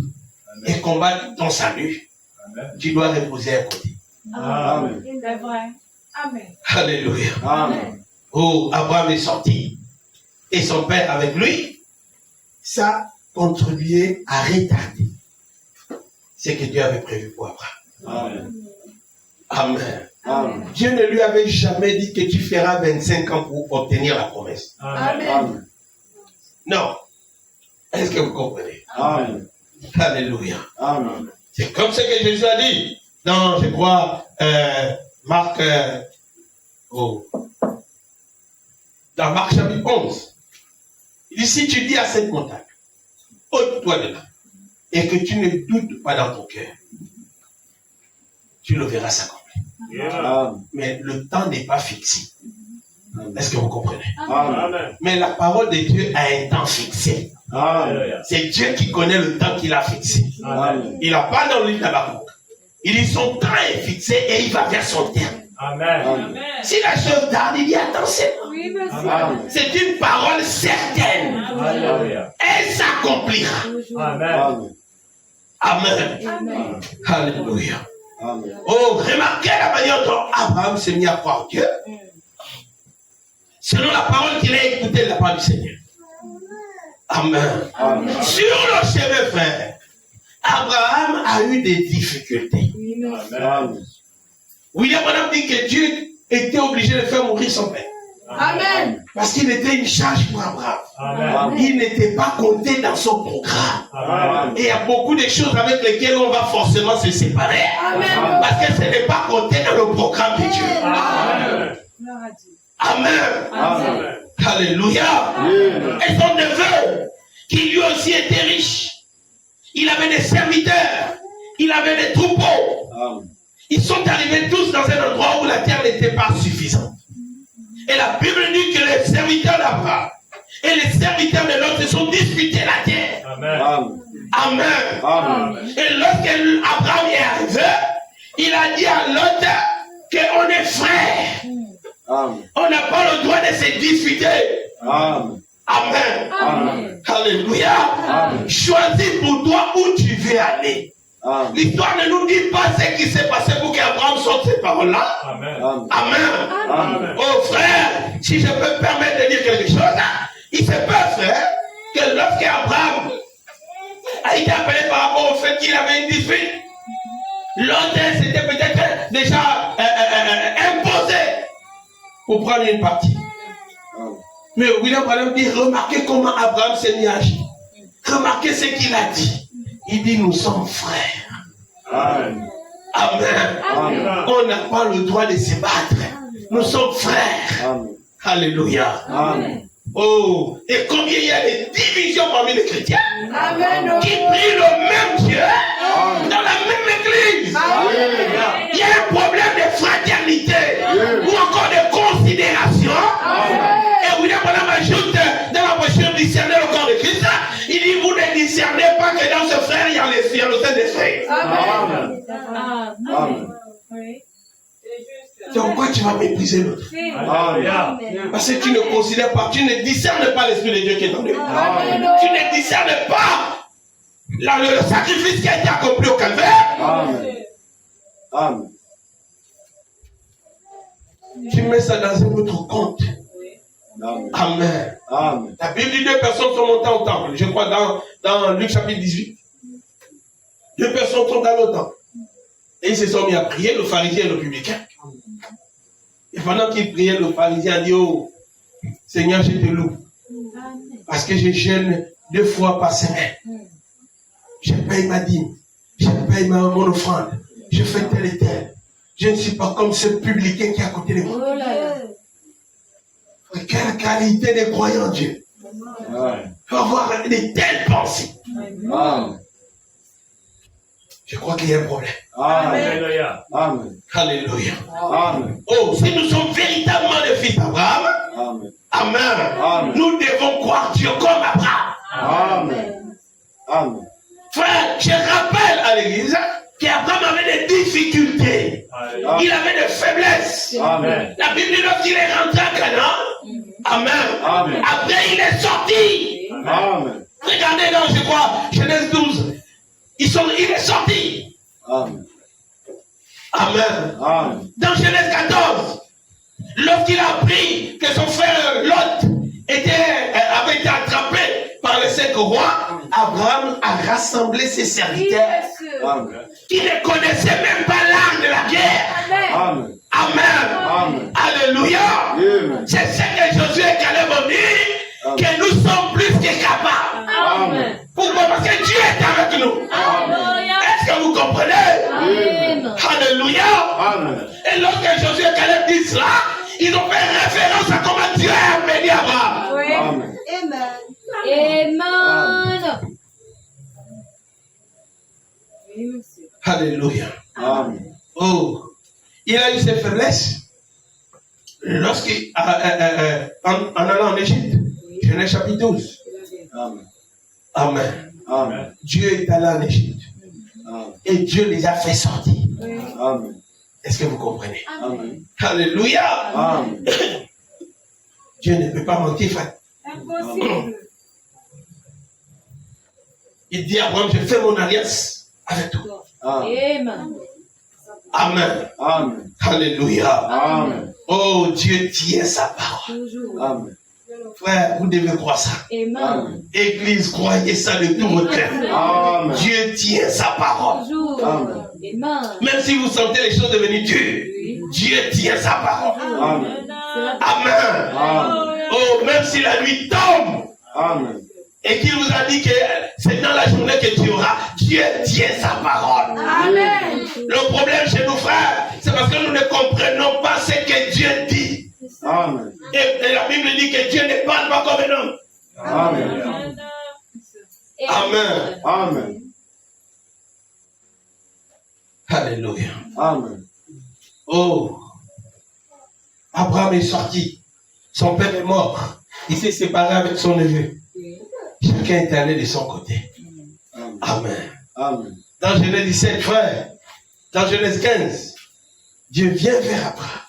et combattre ton salut, Amen. tu dois reposer à côté. Amen. C'est vrai. Amen. Alléluia. Amen. où Abraham est sorti et son père avec lui, ça contribuait à retarder ce que Dieu avait prévu pour Abraham. Amen. Amen. Amen. Dieu ne lui avait jamais dit que tu feras 25 ans pour obtenir la promesse. Amen. Amen. Non. Est-ce que vous comprenez? Amen. Alléluia. Amen. C'est comme ce que Jésus a dit dans, je crois, Marc, dans Marc chapitre 11. Il dit, si tu dis à cette montagne, ôte-toi de là, et que tu ne doutes pas dans ton cœur, tu le verras s'accomplir. Yeah. Amen. Mais le temps n'est pas fixé. Est-ce que vous comprenez? Amen. Amen. Mais la parole de Dieu a un temps fixé. Amen. Alléluia. C'est Dieu qui connaît le temps qu'il a fixé. Amen. Il n'a pas dans le livre d'Habakkuk. Il dit son temps est fixé et il va vers son terme. Amen. Amen. Si la chose tarde, il dit attention. Oui, monsieur. Amen. C'est une parole certaine. Alléluia. Elle s'accomplira. Amen. Amen. Amen. Alléluia. Amen. Oh, remarquez la manière dont Abraham s'est mis à croire Dieu. Selon la parole qu'il a écoutée de la part du Seigneur. Amen. Amen. Sur le chemin, frère, Abraham a eu des difficultés. Amen. William Branham dit que Dieu était obligé de faire mourir son père. Amen. Parce qu'il était une charge pour Abraham. Amen. Il n'était pas compté dans son programme. Amen. Et il y a beaucoup de choses avec lesquelles on va forcément se séparer. Amen. Parce que ce n'est pas compté dans le programme de Dieu. Amen. Amen. Amen. Alléluia. Amen. Et son neveu, qui lui aussi était riche, il avait des serviteurs, il avait des troupeaux. Amen. Ils sont arrivés tous dans un endroit où la terre n'était pas suffisante. Et la Bible dit que les serviteurs d'Abraham et les serviteurs de Lot se sont disputés la terre. Amen. Amen. Amen. Amen. Et lorsqu'Abraham est arrivé, il a dit à Lot qu'on est frères. Amen. On n'a pas le droit de se disputer. Amen. Amen. Amen. Alléluia. Amen. Choisis pour toi où tu veux aller. Amen. L'histoire ne nous dit pas ce qui s'est passé pour qu'Abraham sorte ces paroles-là. Amen. Amen. Amen. Amen. Oh frère, si je peux me permettre de dire quelque chose, il se peut, frère, que lorsqu'Abraham a été appelé par rapport au fait qu'il avait une dispute, l'autre s'était peut-être déjà imposé pour prendre une partie. Amen. Mais William Branham dit, remarquez comment Abraham s'est mis à agir. Remarquez ce qu'il a dit. Il dit, nous sommes frères. Amen. Amen. Amen. On n'a pas le droit de se battre. Nous sommes frères. Amen. Alléluia. Amen. Oh, et combien il y a de divisions parmi les chrétiens Amen. qui prient le même Dieu dans la même église. Amen. Il y a un problème de fraternité ou encore de considération. Et William Branham ajoute dans la brochure discerner le corps de Christ, il dit vous ne discernez pas que dans ce frère il y a le Saint-Esprit. Amen. Amen. C'est pourquoi tu vas mépriser l'autre. Alléluia. Parce que tu ne considères pas, tu ne discernes pas l'Esprit de Dieu qui est en lui. Tu ne discernes pas le sacrifice qui a été accompli au calvaire. Amen. Amen. Tu mets ça dans un autre compte. Amen. Amen. Amen. La Bible dit 2 personnes sont montées au temple. Je crois dans Luc chapitre 18. 2 personnes sont allées au temple. Et ils se sont mis à prier, le pharisien et le publicain. Et pendant qu'ils priaient, le pharisien a dit, oh, Seigneur, je te loue. Parce que je jeûne 2 fois par semaine. Je paye ma dîme. Je paye mon offrande. Je fais tel et tel. Je ne suis pas comme ce publicain qui est à côté de moi. Quelle qualité de croyant en Dieu. Amen. Il faut avoir de telles pensées. Amen. Je crois qu'il y a un problème. Amen. Alléluia. Amen. Alléluia. Amen. Oh, si nous sommes véritablement les fils d'Abraham, Amen. Amen, Amen. nous devons croire Dieu comme Abraham. Amen. Amen. Frère, je rappelle à l'église qu'Abraham avait des difficultés. Alléluia. Il avait des faiblesses. Amen. La Bible dit lorsqu'il est rentré à Canaan, Amen. Amen. Après, il est sorti. Amen. Regardez dans, je crois, Genèse 12. Il est sorti. Amen. Amen. Amen. Dans Genèse 14, lorsqu'il a appris que son frère Lot avait été attrapé par les 5 rois, Abraham a rassemblé ses serviteurs Amen. qui ne connaissaient même pas l'art de la guerre. Amen. Amen. Amen. Alléluia. Amen. C'est ce que Josué et Caleb ont dit, que nous sommes plus que capables. Amen. Pourquoi? Parce que Dieu est avec nous. Est-ce que vous comprenez? Amen. Alléluia. Amen. Et lorsque Josué et Caleb disent cela, ils ont fait référence à comment Dieu a béni Abraham. Amen. Amen. Oui, monsieur. Alléluia. Amen. Oh, il a eu ses faiblesses lorsqu'il, en allant en Égypte. Genèse chapitre 12. Amen. Amen. Amen. Dieu est allé en Égypte. Amen. Et Dieu les a fait sortir. Amen. Est-ce que vous comprenez? Amen. Alléluia. Amen. Dieu ne peut pas mentir, frère. Impossible. Il dit à Abraham, je fais mon alliance avec toi. Amen. Amen. Amen. Amen. Alléluia. Amen. Oh, Dieu tient sa parole. Toujours. Amen. Frère, vous devez croire ça. Amen. Église, croyez ça de tout votre cœur. Amen. Dieu tient sa parole. Toujours. Amen. Amen. Même si vous sentez les choses devenir dures, Dieu tient sa parole. Amen. Amen. Amen. Oh, même si la nuit tombe Amen. et qu'il vous a dit que c'est dans la journée que tu auras, Dieu tient sa parole. Amen. Le problème chez nous, frères, c'est parce que nous ne comprenons pas ce que Dieu dit. Amen. Et la Bible dit que Dieu ne parle pas comme un homme. Amen. Amen. Amen. Alléluia. Amen. Oh, Abraham est sorti. Son père est mort. Il s'est séparé avec son neveu. Chacun est allé de son côté. Amen. Amen. Dans Genèse 17, frère, dans Genèse 15, Dieu vient vers Abraham.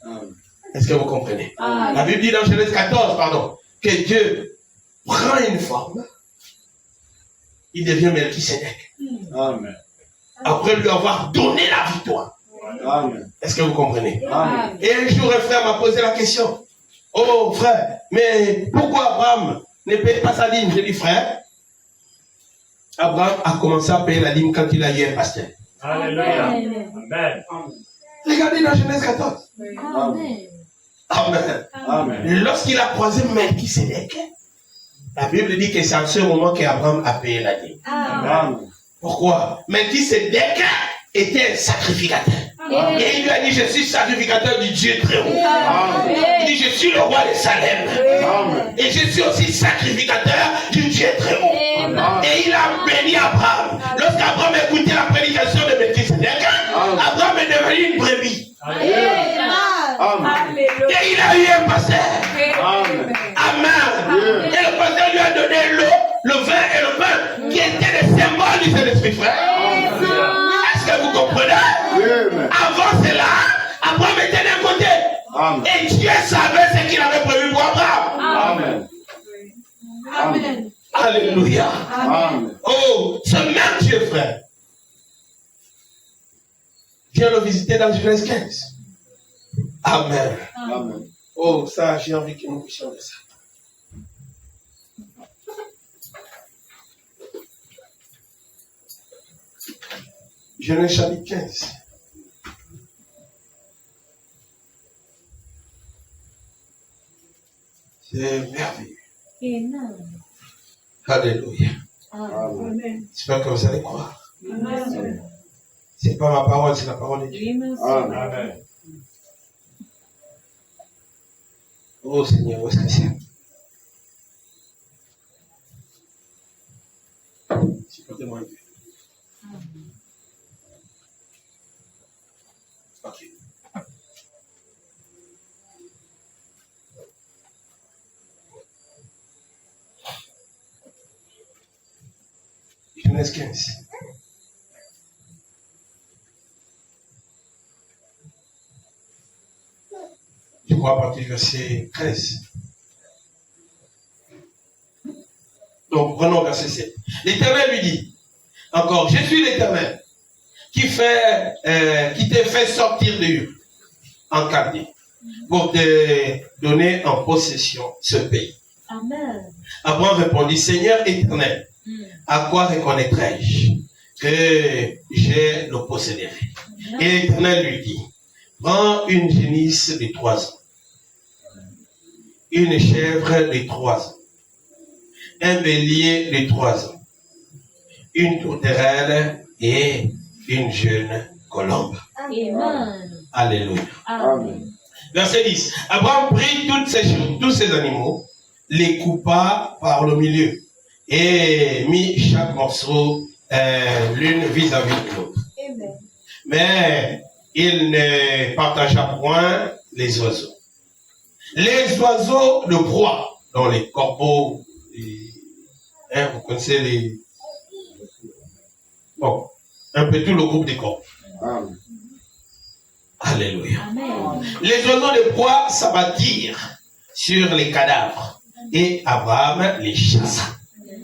Amen. Est-ce que vous comprenez? Amen. La Bible dit dans Genèse 14, pardon, que Dieu prend une forme. Il devient Melchisédek. Amen. Après lui avoir donné la victoire. Amen. Est-ce que vous comprenez? Amen. Et un jour, un frère m'a posé la question. Oh frère, mais pourquoi Abraham ne paye pas sa dîme? J'ai dit frère, Abraham a commencé à payer la dîme quand il a eu un pasteur. Alléluia. Amen. Amen. Regardez dans Genèse 14. Amen. Amen. Amen. Lorsqu'il a croisé Melchisédek, la Bible dit que c'est en ce moment qu'Abraham a payé la dîme. Amen. Pourquoi? Melchisédek était un sacrificateur. Et il lui a dit, je suis sacrificateur du Dieu très haut. Il dit, je suis le roi de Salem. Amen. Et je suis aussi sacrificateur du Dieu très haut. Et il a béni Abraham. Lorsqu'Abraham écoutait la prédication de Melchisédek, Abraham est devenu une brebis. Amen. Et il a eu un pasteur. Amen. Amen. Et le pasteur lui a donné l'eau, le vin et le pain, qui étaient les symboles du Saint-Esprit, frère. Est-ce que vous comprenez? Amen. Avant cela, Abraham était d'un côté. Amen. Et Dieu savait ce qu'il avait prévu pour Abraham. Amen. Amen. Alléluia. Amen. Oh, ce même Dieu, frère, viens le visiter dans Genèse 15. Amen. Amen. Oh, ça, j'ai envie que nous puissions de ça. Genèse chapitre 15. C'est merveilleux. Amen. Alléluia. Amen. J'espère que vous allez croire. Amen. C'est pas ma parole, c'est la parole de Dieu. Oui, monsieur. Amen. Amen. Oh Seigneur, où est-ce que c'est? Supportez-moi un peu. Ok. Genèse 15. Je crois à partir du verset 13. Donc, prenons verset 7. L'Éternel lui dit, encore, je suis l'Éternel, qui t'ai fait sortir de Ur, en Chaldée, pour te donner en possession ce pays. Amen. Abraham répondit, Seigneur éternel, à quoi reconnaîtrai-je que je le posséderai? Et l'Éternel lui dit, prends une génisse de 3 ans, une chèvre de 3 ans, un bélier de 3 ans, une tourterelle et une jeune colombe. Amen. Alléluia. Amen. Verset 10. Abraham prit toutes ces choses, tous ces animaux, les coupa par le milieu et mit chaque morceau l'une vis-à-vis de l'autre. Mais il ne partagea point les oiseaux. Les oiseaux de proie, dont les corbeaux, vous connaissez les... Bon, un peu tout le groupe des corbeaux. Amen. Alléluia. Amen. Les oiseaux de proie s'abattirent sur les cadavres et Abraham les chassa.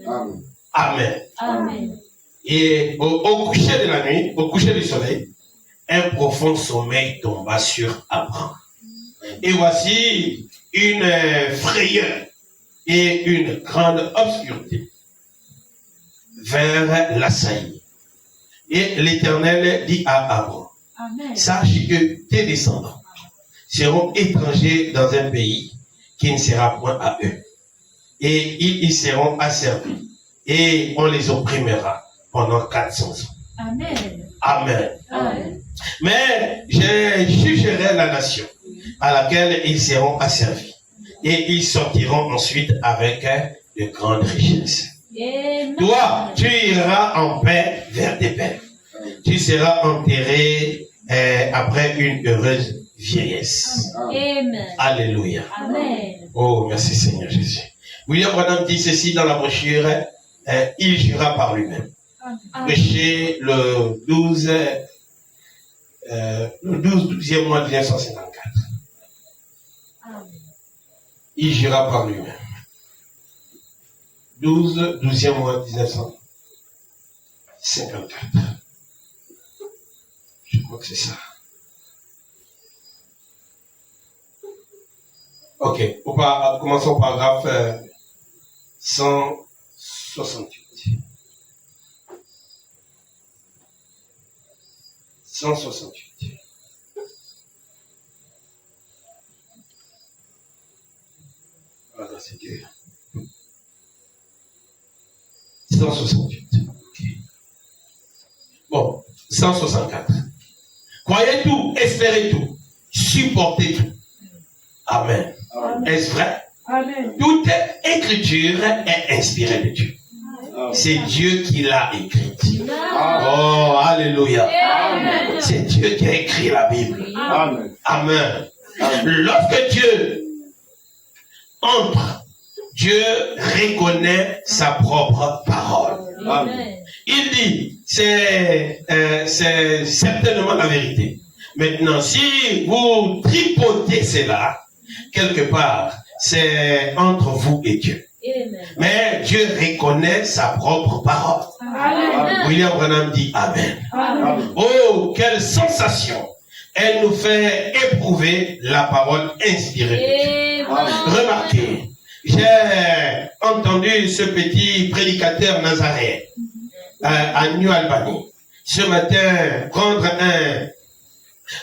Amen. Amen. Amen. Et au coucher de la nuit, au coucher du soleil, un profond sommeil tomba sur Abraham. Et voici une frayeur et une grande obscurité vers l'assaillir. Et l'Éternel dit à Abraham, Amen. sache que tes descendants seront étrangers dans un pays qui ne sera point à eux. Et ils y seront asservis. Et on les opprimera pendant 400 ans. Amen. Amen. Amen. Mais je jugerai la nation à laquelle ils seront asservis. Et ils sortiront ensuite avec de grandes richesses. Amen. Toi, tu iras en paix vers tes pères. Tu seras enterré après une heureuse vieillesse. Amen. Alléluia. Amen. Oh, merci Seigneur Jésus. William Branham dit ceci dans la brochure, il jura par lui-même. Prêché le 12e mois de 1954. Amen. Il jura par lui-même. 12e mois 1954. Je crois que c'est ça. Ok, commençons au paragraphe 168. 168. Voilà, c'est dur. 168. Ok. Bon, 164. Croyez tout, espérez tout, supportez tout. Amen. Amen. Est-ce vrai? Amen. Toute écriture est inspirée de Dieu. C'est Dieu qui l'a écrite. Oh, alléluia. Amen. C'est Dieu qui a écrit la Bible. Amen. Amen. Amen. Lorsque Dieu entre, Dieu reconnaît sa propre parole. Amen. Il dit, c'est certainement la vérité. Maintenant, si vous tripotez cela, quelque part, c'est entre vous et Dieu. Amen. Mais Dieu reconnaît sa propre parole. Amen. William Branham dit Amen. Amen. Oh, quelle sensation! Elle nous fait éprouver la parole inspirée de Dieu. Amen. Remarquez, j'ai entendu ce petit prédicateur nazaréen à New Albany ce matin prendre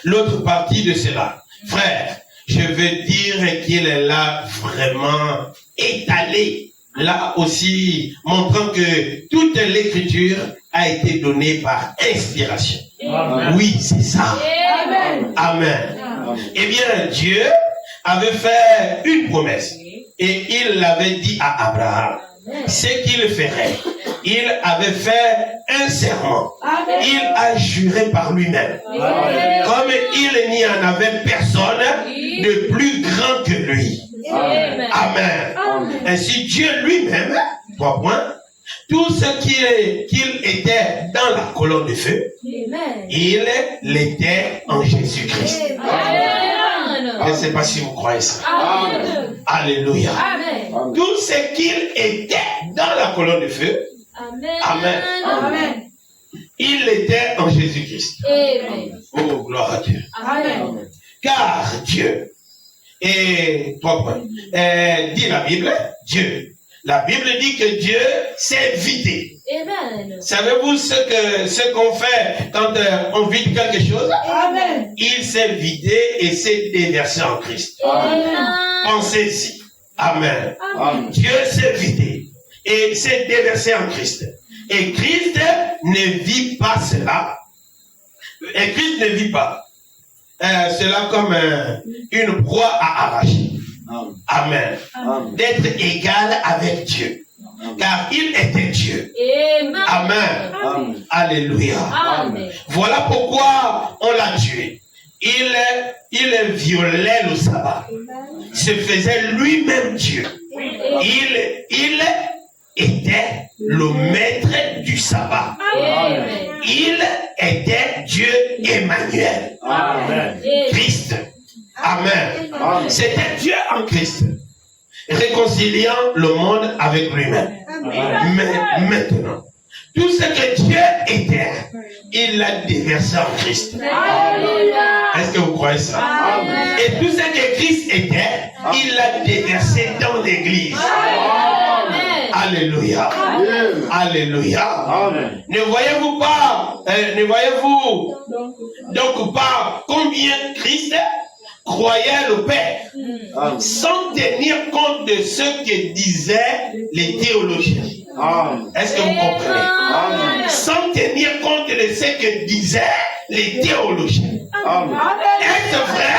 l'autre partie de cela. Frère, je veux dire qu'il est là vraiment étalé, là aussi, montrant que toute l'écriture a été donnée par inspiration. Amen. Oui, c'est ça. Amen. Amen. Amen. Eh bien, Dieu avait fait une promesse et il l'avait dit à Abraham ce qu'il ferait. Il avait fait un serment. Amen. Il a juré par lui-même. Amen. Comme il n'y en avait personne de plus grand que lui. Amen. Amen. Amen. Ainsi, Dieu lui-même, 3 points, tout ce qu'il était dans la colonne de feu, Amen. il l'était en Jésus-Christ. Amen. Je ne sais pas si vous croyez ça. Amen. Alléluia. Amen. Amen. Tout ce qu'il était dans la colonne de feu, Amen. Amen. Amen. il l'était en Jésus-Christ. Amen. Oh, gloire à Dieu. Amen. Amen. Car Dieu et 3 points. Dit la Bible, Dieu. La Bible dit que Dieu s'est vidé. Amen. Savez-vous ce qu'on fait quand on vide quelque chose? Amen. Il s'est vidé et s'est déversé en Christ. Amen. Pensez-y. Amen. Amen. Dieu s'est vidé et s'est déversé en Christ. Et Christ ne vit pas cela. Et Christ ne vit pas cela comme une proie à arracher. Amen. Amen. D'être égal avec Dieu. Car il était Dieu. Amen. Amen. Amen. Alléluia. Amen. Voilà pourquoi on l'a tué. Il violait le sabbat. Il se faisait lui-même Dieu. Il était le maître du sabbat. Amen. Il était Dieu Emmanuel. Amen. Christ. Amen. Amen. C'était Dieu en Christ, réconciliant le monde avec lui-même. Mais maintenant, tout ce que Dieu était, il l'a déversé en Christ. Est-ce que vous croyez ça? Amen. Et tout ce que Christ était, il l'a déversé dans l'église. Amen. Alléluia. Amen. Alléluia. Amen. Ne voyez-vous donc pas combien Christ croyait le Père Amen. sans tenir compte de ce que disaient les théologiens. Amen. Est-ce que vous comprenez? Amen. Sans tenir compte de ce que disaient les théologiens. Amen. Est-ce vrai?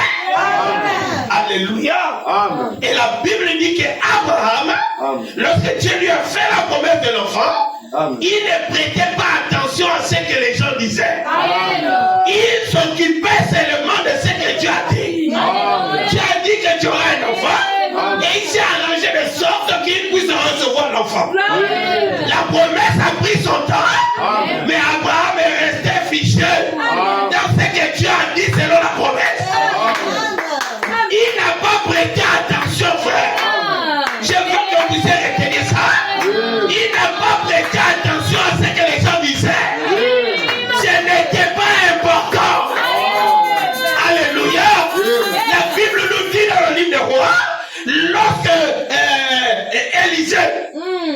Alléluia. Amen. Et la Bible dit qu'Abraham, Amen. lorsque Dieu lui a fait la promesse de l'enfant, Amen. il ne prêtait pas attention à ce que les gens disaient. Amen. Il s'occupait seulement de ce que Dieu a dit. Dieu a dit que tu auras un enfant et il s'est arrangé de sorte qu'il puisse recevoir l'enfant. La promesse a pris son temps, Amen. mais Abraham est resté fiché dans ce que Dieu a dit selon la promesse. Il n'a pas prêté attention, frère. Je veux que vous reteniez ça. Il n'a pas prêté attention à ce que les gens disaient. Ce n'était pas important. Alléluia. La Bible nous dit dans le livre des Rois, lorsque Élisée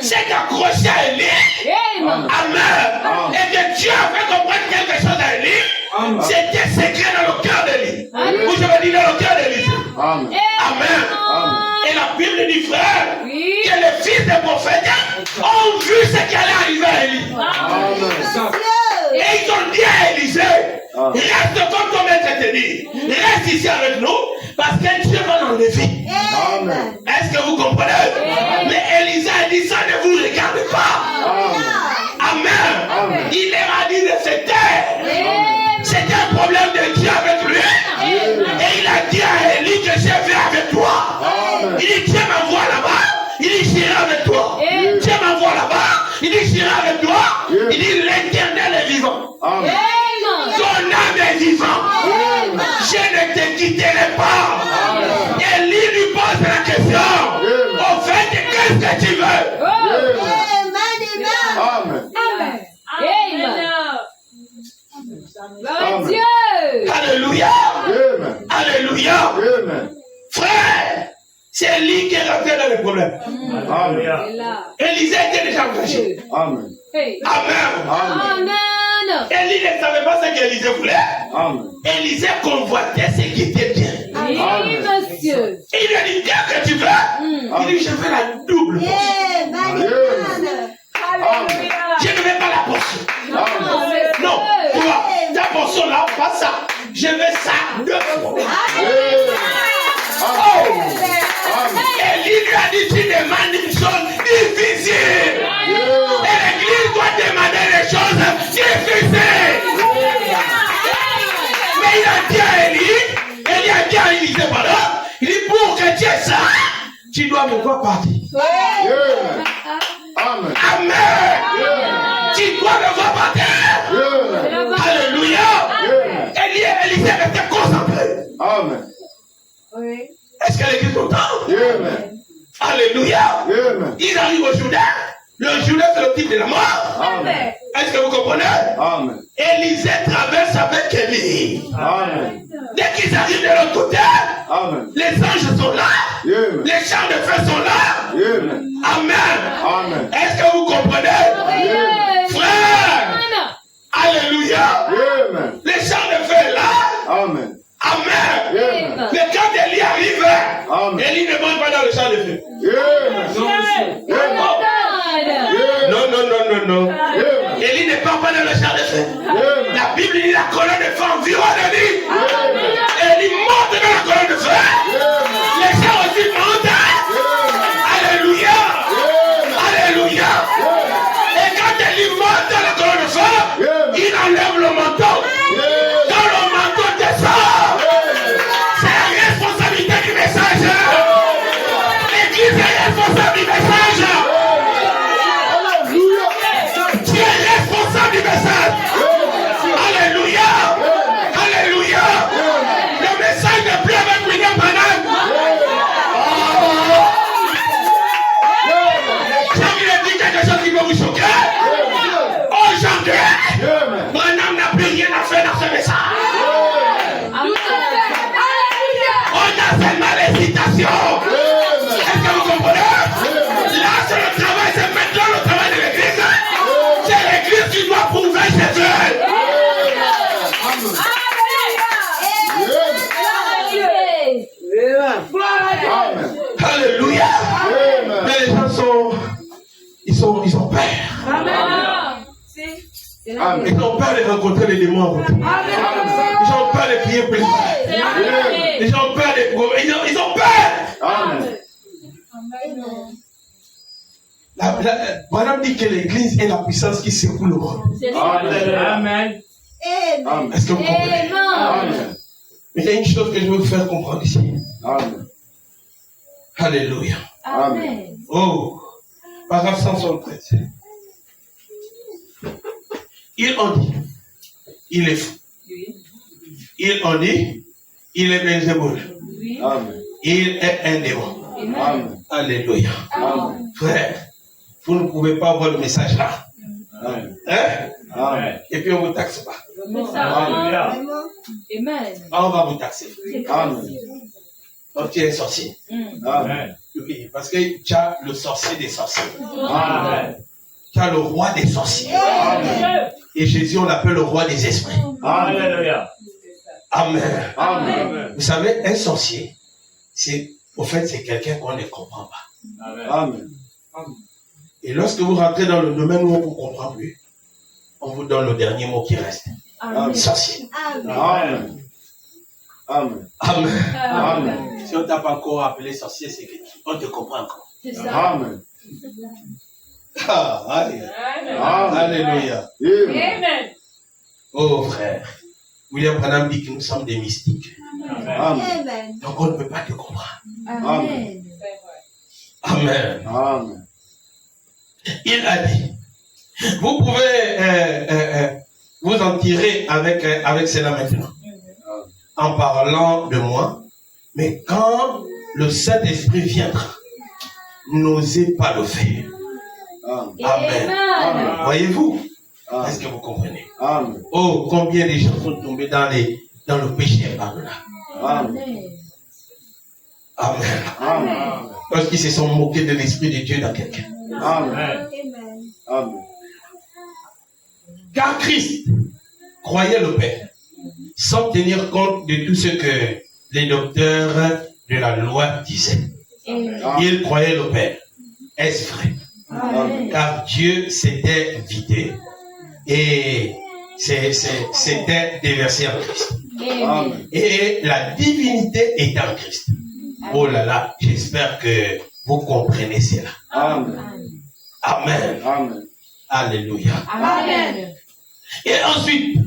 s'est accroché à Élie, Amen, et que Dieu a fait comprendre quelque chose à Élie, c'était secret dans le cœur d'Élie. Ou je veux dire dans le cœur d'Élie. Amen. Amen. Et la Bible dit, frère, Oui. que les fils des prophètes ont vu ce qui allait arriver à Élie. Amen. Et ils ont dit à Élisée, reste comme ton maître te dit, reste ici avec nous, parce que Dieu va l'enlever. Amen. Est-ce que vous comprenez? Mais Élisée a dit, ça ne vous regarde pas. Amen. Il leur a dit de se taire. C'était un problème de Dieu avec lui. Et il a dit à Élie que je vais avec toi. Amen. Il dit, Dieu m'envoie là-bas. Il dit, j'irai avec toi. Dieu m'envoie là-bas. Il dit, j'irai avec toi. Il dit, l'Éternel est vivant. Amen. Ton âme est vivant. Je ne te quitterai pas. Élie lui pose la question. Au fait, qu'est-ce que tu veux? Amen. Dieu. Alléluia. Amen. Alléluia. Amen. Frère, c'est lui qui est rentré dans le problème. Amen. Élisée était déjà engagé. Amen. Amen. Amen. Élie ne savait pas ce qu'Élisée voulait. Amen. Élisée convoitait ce qui était bien. Oui, monsieur. Et il lui a dit, qu'est-ce que tu veux? Il dit, je veux la double portion. Je ne veux pas la portion. Non, toi, ta portion là, pas ça. Je veux ça 2 fois. Oh! Élie lui a dit, tu demandes une chose difficile. Et l'église doit demander des choses difficiles. Mais il a dit à Élie, Élie a dit à Élisée, voilà, il dit, pour que tu aies ça, tu dois me voir partir. Amen. Amen. Tu dois me voir partir. Alléluia. Élisée était concentré. Amen. Est-ce que l'église m'entend? Amen. Alléluia. Amen. Ils arrivent au Jourdain. Le Jourdain, c'est le type de la mort. Amen. Est-ce que vous comprenez? Amen. Élisée traverse avec Élie. Amen. Dès qu'ils arrivent de l'autre côté, Amen. les anges sont là, Amen. les chars de feu sont là. Amen. Amen. Amen. Est-ce que vous comprenez? Frère, alléluia. Amen. Les chars de feu sont là. Amen. Amen. Amen. Mais quand Élie arrive, Amen. Élie ne monte pas dans le champ de feu. Amen. Non, non, non, non, non. Amen. Élie ne part pas dans le champ de feu. Amen. La Bible dit la colonne de feu environne Élie. Élie monte dans la colonne de feu. Les chars aussi montent. Alléluia. Alléluia. Et quand Élie monte dans la colonne de feu, il enlève le manteau. Quand le manteau descend, c'est la responsabilité du message. L'église est responsable du message. Tu es responsable du message. Alléluia. Alléluia. Le message n'est plus avec William Branham. J'ai envie de dire quelque chose qui peut vous choquer. Aujourd'hui, Branham n'a plus rien à faire dans ce message. On a seulement les citations. Est-ce que vous comprenez? Là, c'est le travail, c'est maintenant le travail de l'église. C'est l'église qui doit prouver chez eux. Alléluia. Mais les gens ils ont peur. Ils ont peur de rencontrer les démons en route. Ils ont peur de prier plus. Ils ont peur de... Ils ont peur. Madame dit que l'église est la puissance qui secoue le monde. Amen. Est-ce que vous comprenez? Amen. Mais il y a une chose que je veux vous faire comprendre ici. Amen. Alléluia. Amen. Oh, paragraphe 173. Ils ont dit, il est fou. Ils ont dit, il est Belzéboul. Amen. Il est un démon. Amen. Alléluia. Amen. Frère, vous ne pouvez pas avoir le message là. Amen. Hein? Amen. Et puis on ne vous taxe pas. Alléluia. On va vous taxer. Amen. Donc tu es un sorcier. Amen. Oui, parce que tu as le sorcier des sorciers. Amen. Tu as le roi des sorciers. Amen. Et Jésus, on l'appelle le roi des esprits. Alléluia. Amen. Amen. Vous savez, un sorcier, c'est quelqu'un qu'on ne comprend pas. Amen. Amen. Et lorsque vous rentrez dans le domaine où on ne vous comprend plus, on vous donne le dernier mot qui reste. Sorcier. Amen. Amen. Amen. Amen. Si on ne t'a pas encore appelé sorcier, c'est qu'on te comprend encore. Amen. Ah, alléluia. Alléluia. Amen. Oh frère, William Branham dit que nous sommes des mystiques. Amen. Donc on ne peut pas te comprendre. Amen. Amen. Amen. Il a dit, vous pouvez vous en tirer avec cela maintenant, en parlant de moi, mais quand le Saint-Esprit viendra, n'osez pas le faire. Amen. Amen. Voyez-vous? Amen. Est-ce que vous comprenez? Amen. Oh, combien de gens sont tombés dans le péché par-là. Amen. Amen. Amen. Parce qu'ils se sont moqués de l'Esprit de Dieu dans quelqu'un. Amen. Amen. Car Christ croyait le Père, sans tenir compte de tout ce que les docteurs de la loi disaient. Il croyait le Père. Est-ce vrai? Amen. Car Dieu s'était vidé et s'était déversé en Christ. Amen. Et la divinité était en Christ. Oh là là, j'espère que vous comprenez cela. Amen. Amen. Amen. Alléluia. Amen. Et ensuite,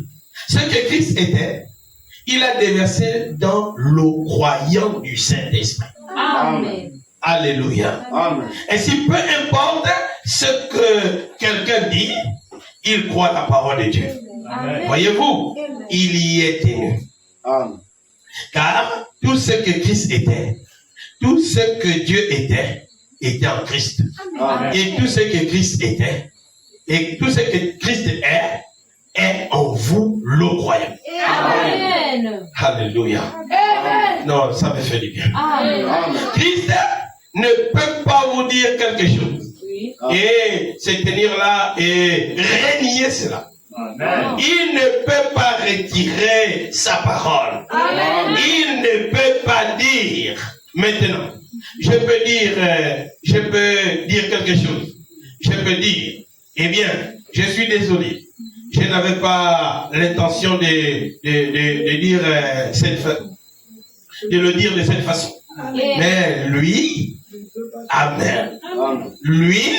ce que Christ était, il a déversé dans le croyant du Saint-Esprit. Amen. Alléluia. Amen. Et si peu importe ce que quelqu'un dit, il croit la parole de Dieu. Amen. Voyez-vous, il y est tenu. Amen. Car tout ce que Christ était, tout ce que Dieu était en Christ. Amen. Et tout ce que Christ était Et tout ce que Christ est en vous, le croyant. Amen. Alléluia. Amen. Non, ça me fait du bien. Amen. Christ ne peut pas vous dire quelque chose Oui. et se tenir là et renier cela. Amen. Il ne peut pas retirer sa parole. Amen. Il ne peut pas dire maintenant. Je peux dire quelque chose. Je peux dire, eh bien, je suis désolé. Je n'avais pas l'intention de dire de le dire de cette façon. Mais lui, amen. Lui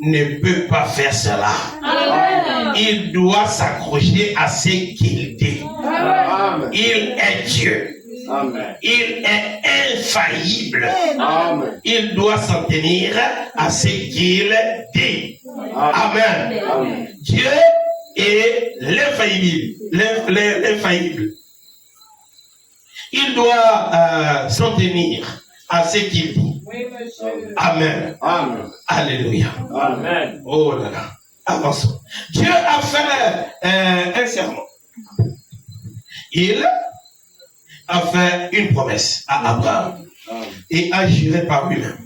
ne peut pas faire cela. Amen. Il doit s'accrocher à ce qu'il dit. Amen. Il est Dieu. Amen. Il est infaillible. Amen. Il doit s'en tenir à ce qu'il dit. Amen. Amen. Dieu est l'infaillible. L'infaillible. Il doit s'en tenir à ce qu'il dit. Amen. Amen. Alléluia. Amen. Oh là là. Avançons. Dieu a fait un serment. Il a fait une promesse à Abraham et a juré par lui-même.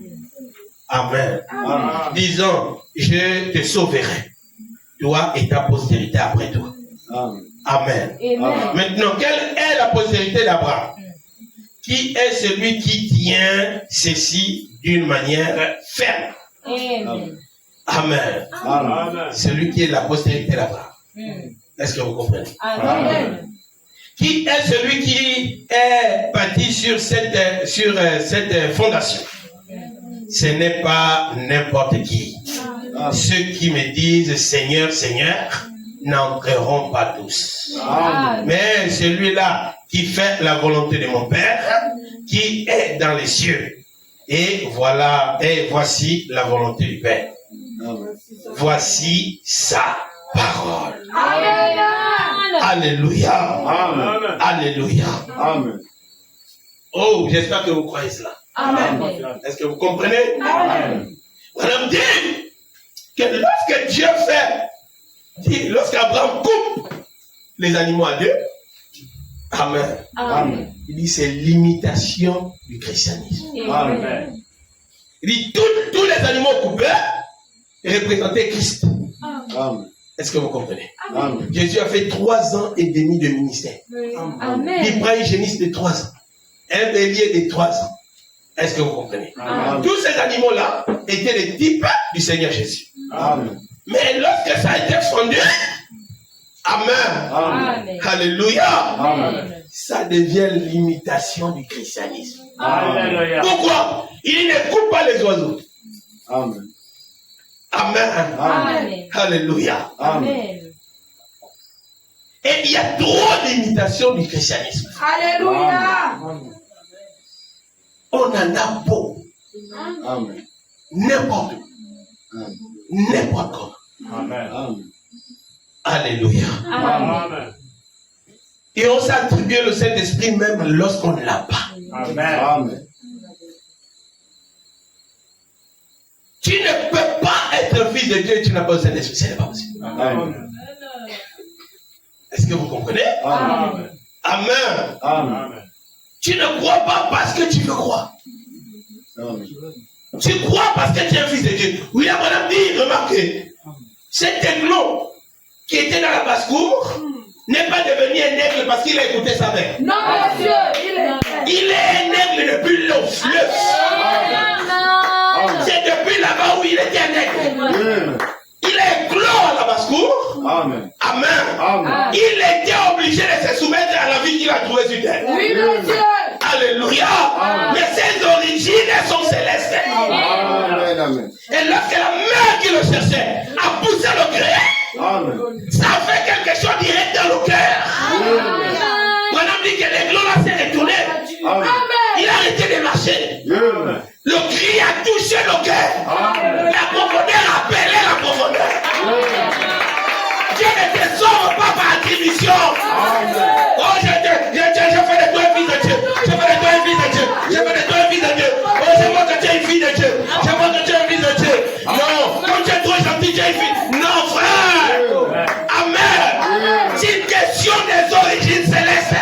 Amen. Amen. Disant, je te sauverai, toi et ta postérité après toi. Amen. Amen. Amen. Maintenant, quelle est la postérité d'Abraham? Qui est celui qui tient ceci d'une manière ferme? Amen. Amen. Amen. Celui qui est la postérité d'Abraham. Est-ce que vous comprenez? Amen. Qui est celui qui est bâti sur cette fondation? Ce n'est pas n'importe qui. Ceux qui me disent Seigneur, Seigneur, n'entreront pas tous. Amen. Mais celui-là qui fait la volonté de mon Père, qui est dans les cieux. Et voilà, et voici la volonté du Père. Voici sa parole. Amen. Alléluia. Amen. Alléluia. Amen. Oh, j'espère que vous croyez cela. Amen. Est-ce que vous comprenez? Amen. Madame dit que lorsque Dieu fait, lorsqu'Abraham coupe les animaux à deux, Amen. Amen. Il dit c'est l'imitation du christianisme. Amen. Il dit tous les animaux coupés représentaient Christ. Amen. Est-ce que vous comprenez? Amen. Jésus a fait 3 ans et demi de ministère. Amen. Il prend une génisse de 3 ans. Un bélier de 3 ans. Est-ce que vous comprenez? Amen. Tous ces animaux-là étaient les types du Seigneur Jésus. Amen. Mais lorsque ça a été fondu, Amen. Amen. Alléluia. Amen. Ça devient l'imitation du christianisme. Alléluia. Pourquoi? Il ne coupe pas les oiseaux. Amen. Amen. Amen. Alléluia. Amen. Et il y a trop d'imitations du christianisme. Alléluia. On en a beaucoup. Amen. N'importe où. Amen. N'importe comment. Amen. Amen. Alléluia. Amen. Amen. Et on s'attribue le Saint-Esprit même lorsqu'on ne l'a pas. Amen. Amen. Tu ne peux pas être fils de Dieu et tu n'as pas le Saint-Esprit. Ce n'est pas possible. Amen. Est-ce que vous comprenez? Amen. Amen. Amen. Tu ne crois pas parce que tu veux croire. Amen. Tu crois parce que tu es un fils de Dieu. Oui, la madame dit, remarquez, cet aiglon qui était dans la basse-cour n'est pas devenu un aigle parce qu'il a écouté sa mère. Non, monsieur, il est. Il est un aigle depuis le fleuve. C'est depuis là-bas où il était un aigle. Amen. Il est éclos à la basse-cour. Amen. Amen. Amen. Il était obligé de se soumettre à la vie qu'il a trouvée sur terre. Oui, monsieur. Alléluia. Mais ses origines sont célestes. Amen. Amen. Et lorsque la mère qui le cherchait a poussé le cœur, Amen. ça a fait quelque chose direct dans le cœur. Madame dit que l'aiglon là s'est retourné. Amen. Il a arrêté de marcher. Amen. Le cri a touché le cœur. Amen. La profondeur a appelé la profondeur. Dieu ne te sauve pas par attribution. Oh, je fais de toi un fils de Dieu. Je fais de toi un fils de Dieu. Je fais de toi un fils de Dieu. Oh, je vois que tu es une fille de Dieu. Je vois que tu es un fils de Dieu. Non, comme tu es trop gentil, tu es une fille. Non. possession des origines célestes.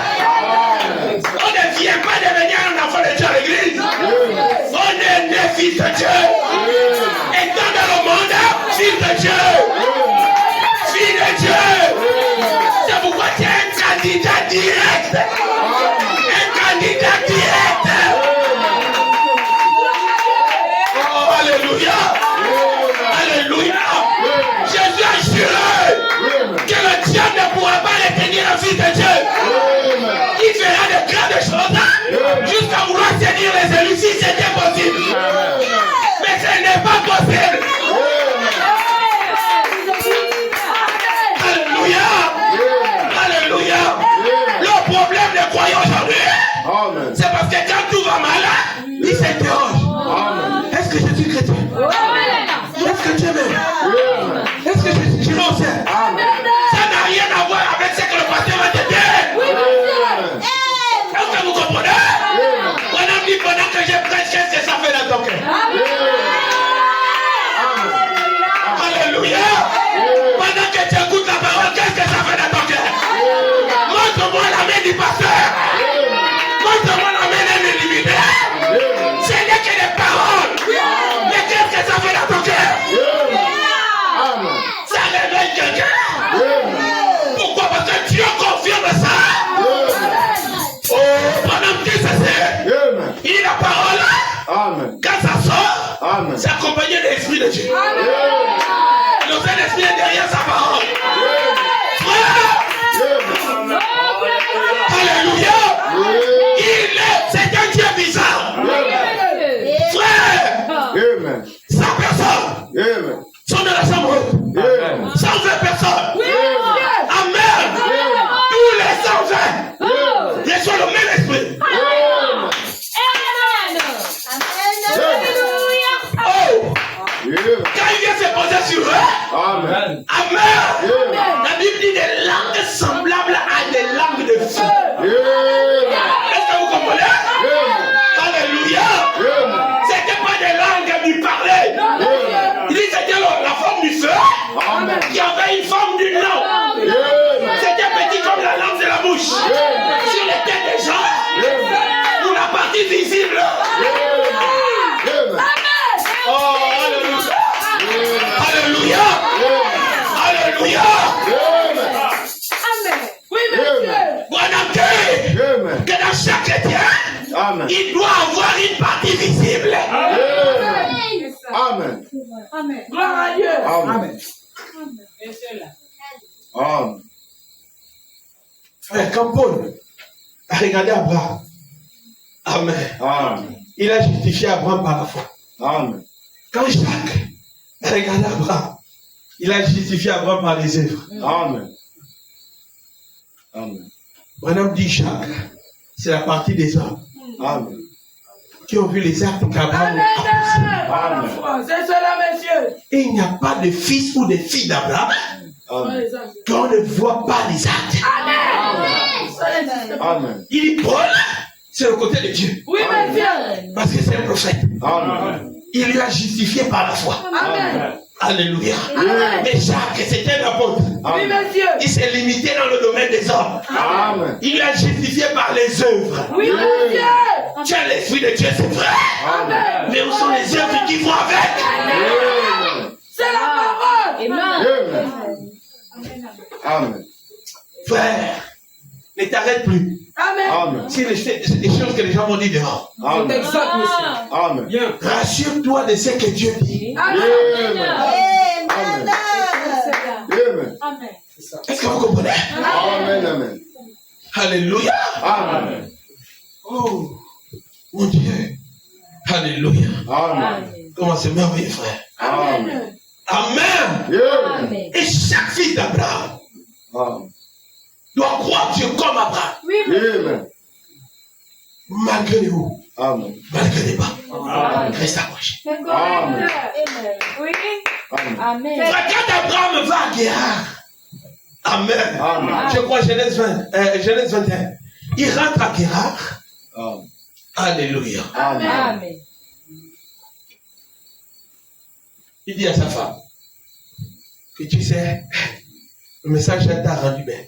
On ne vient pas devenir un enfant de Dieu à l'église. On est né fils de Dieu. Étant dans le monde, fils de Dieu. Fils de Dieu. C'est pourquoi tu es un candidat direct. Un candidat direct. Oh, alléluia. Alléluia. Jésus a juré que le diable ne pourra pas retenir un fils de Dieu. Il fera de grandes choses jusqu'à vouloir tenir les élus si c'était possible. Mais ce n'est pas possible. Alléluia. Alléluia. Le problème des croyants aujourd'hui, c'est parce que quand tout va mal, ils s'interrogent. Est-ce que je suis chrétien? Est-ce que Dieu m'aime? Est-ce que je suis au ciel? Ça n'a rien à voir avec ce que le pasteur va te dire. Est-ce que vous comprenez? On a dit pendant que je prêche, qu'est-ce que ça fait dans ton cœur? Alléluia. Pendant que tu écoutes la parole, qu'est-ce que ça fait dans ton cœur? Montre-moi la main du pasteur. Montre-moi la main d'un illimité. Ce n'est que des paroles. Mais qu'est-ce que ça fait dans ton cœur? Ça réveille quelqu'un. Pourquoi? Parce que Dieu confirme ça. Oh, pendant que ça c'est, il dit la parole. Quand ça sort, c'est accompagné de l'Esprit de Dieu. Le Saint-Esprit est derrière sa parole. Alléluia. C'est un Dieu bizarre. Frère, 100 personnes sont dans la chambre. 120 personnes. Amen. Tous les 120 reçoivent le même esprit. Oh, quand il vient se poser sur eux. Amen. La Bible dit des langues semblables à des langues de feu. Est-ce que vous comprenez? Alléluia. C'était pas des langues du parler. Il dit c'était la forme du feu. Il y avait une forme d'une langue. C'était petit comme la langue de la bouche. Sur les têtes des gens. Pour la partie visible. Oh, alléluia. Alléluia. Alléluia. Oui, monsieur. Que dans chaque chrétien, il doit avoir une partie visible. Amen. Gloire à Dieu. Amen. Amen. Frère, quand Paul a regardé Abraham, Amen. Amen. Il a justifié Abraham par la foi. Amen. Quand Jacques a regardé Abraham, il a justifié Abraham par les œuvres. Amen. Amen. Madame dit Jacques, c'est la partie des hommes Amen. qui ont vu les actes qu'Abraham a posés. Amen. C'est cela, monsieur. Et il n'y a pas de fils ou de fille d'Abraham Amen. qu'on ne voit pas les actes. Amen. Il dit Paul, c'est le côté de Dieu. Oui, monsieur. Parce que c'est un prophète. Amen. Il lui a justifié par la foi. Amen. Alléluia. Amen. Mais Jacques, c'était un apôtre. Oui, monsieur. Il s'est limité dans le domaine des hommes. Amen. Il lui a justifié par les œuvres. Oui, monsieur. Tu as l'esprit de Dieu, c'est vrai. Amen. Mais où sont les œuvres qui vont avec? Amen. C'est la parole. Amen. Amen. Frère, ne t'arrête plus. Amen. Amen. C'est les choses que les gens vont dire dehors. Amen. Exact, monsieur. Amen. Rassure-toi de ce que Dieu dit. Amen. Amen. Amen. Amen. Est-ce que vous comprenez? Amen. Amen. Alléluia. Amen. Oh, mon Dieu. Alléluia. Amen. Comment c'est merveilleux, frère. Amen. Amen. Amen. Et chaque fils d'Abraham Amen. doit croire Dieu comme Abraham. Amen. Malgré les hauts, Amen. malgré les bas. Amen. Reste accroché. Amen. Oui. Amen. Amen. Quand Abraham va à Guérard, Amen. Amen. Je crois Genèse 21. Il rentre à Guérard. Amen. Alléluia. Amen. Amen. Il dit à sa femme que tu sais, le message t'a rendu belle.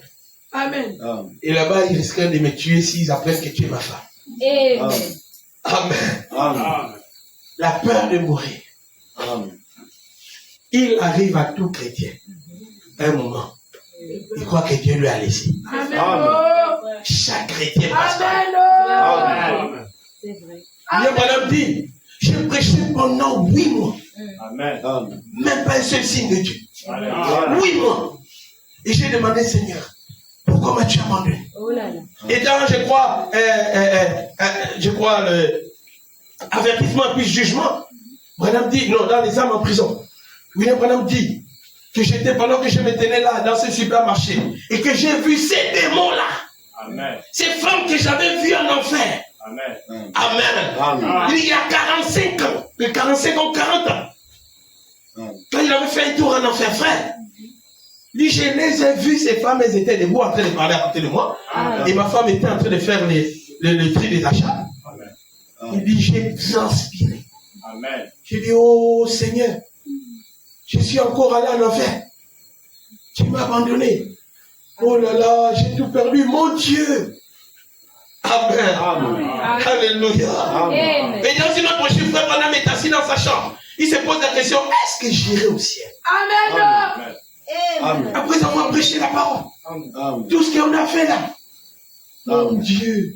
Amen. Amen. Et là-bas, ils risqueraient de me tuer s'ils apprennent que tu es ma femme. Amen. Amen. Amen. La peur de mourir. Amen. Il arrive à tout chrétien. Un moment. Il croit que Dieu lui a laissé. Amen. Amen. Chaque chrétien passe par là. Amen. Amen. C'est vrai. Bien, madame dit, j'ai prêché pendant 8 mois. Amen. Amen. Même pas un seul signe de Dieu. Alléluia. 8 mois. Et j'ai demandé, Seigneur, pourquoi m'as-tu abandonné? Oh là là. Et dans, je crois, le avertissement puis jugement, Branham dit, non, dans les âmes en prison, William Branham dit que j'étais, pendant que je me tenais là, dans ce supermarché, et que j'ai vu ces démons-là, Amen. ces femmes que j'avais vues en enfer. Amen. Amen. Amen. Il y a 45 ans, de 45 ans, 40 ans, Amen. quand il avait fait un tour en enfer, frère, lui, je les ai vues, ces femmes, elles étaient debout en train de parler à côté de moi, Amen. et ma femme était en train de faire le tri des achats. Amen. Il dit, j'ai transpiré. Amen. J'ai dit, oh Seigneur, je suis encore allé en enfer. Tu m'as abandonné. Oh là là, j'ai tout perdu, mon Dieu. Amen. Amen. Alléluia. Amen. Et dans une autre chiffre, frère Branham est assis dans sa chambre. Il se pose la question, est-ce que j'irai au ciel? Amen. Amen. Amen. Après avoir prêché la parole, Amen. tout ce qu'on a fait là. Mon Amen. Dieu,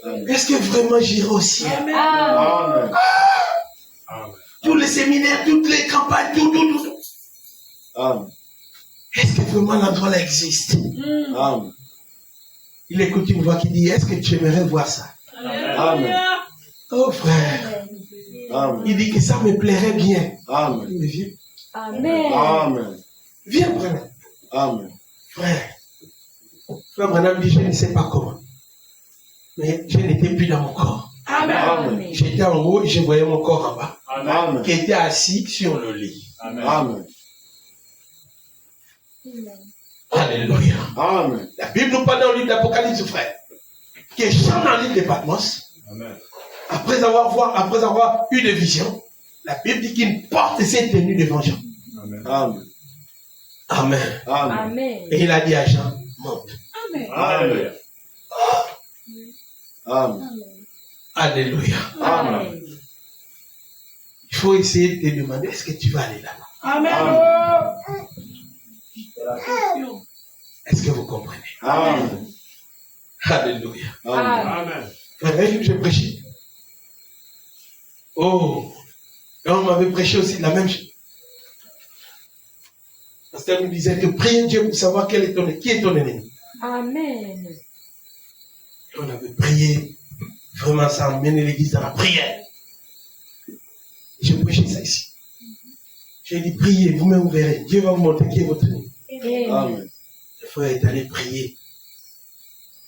Amen. est-ce que vraiment j'irai au ciel? Amen. Amen. Amen. Tous les séminaires, toutes les campagnes, tout. Amen. Est-ce que vraiment l'endroit là existe? Amen. Il écoute une voix qui dit, est-ce que tu aimerais voir ça? Amen. Oh frère, Amen. il dit que ça me plairait bien. Amen. Il me dit, Amen. Amen. viens Branham. Amen. Frère, frère Branham dit, je ne sais pas comment. Mais je n'étais plus dans mon corps. Amen. Amen. J'étais en haut et je voyais mon corps en bas, Amen. qui était assis sur le lit. Amen. Amen. Alléluia. Amen. La Bible nous parle dans le livre d'Apocalypse, frère, que Jean dans l'île de Patmos, Amen. après avoir eu des visions, la Bible dit qu'il porte ses tenues devant Jean. Amen. Amen. Amen. Amen. Amen. Et il a dit à Jean, monte. Alléluia. Amen. Alléluia. Amen. Il faut essayer de te demander, est-ce que tu vas aller là-bas? Amen. Est-ce que vous comprenez? Amen. Alléluia. Amen. Amen. Frère, je prêchais. Oh, et on m'avait prêché aussi la même chose. Parce qu'elle nous disait que priez Dieu pour savoir qui est ton ennemi. Amen. Et on avait prié. Vraiment, ça a emmené l'église dans la prière. Et j'ai prêché ça ici. J'ai dit, priez, vous-même vous verrez. Dieu va vous montrer qui est votre ennemi. Amen. Amen. Le frère est allé prier.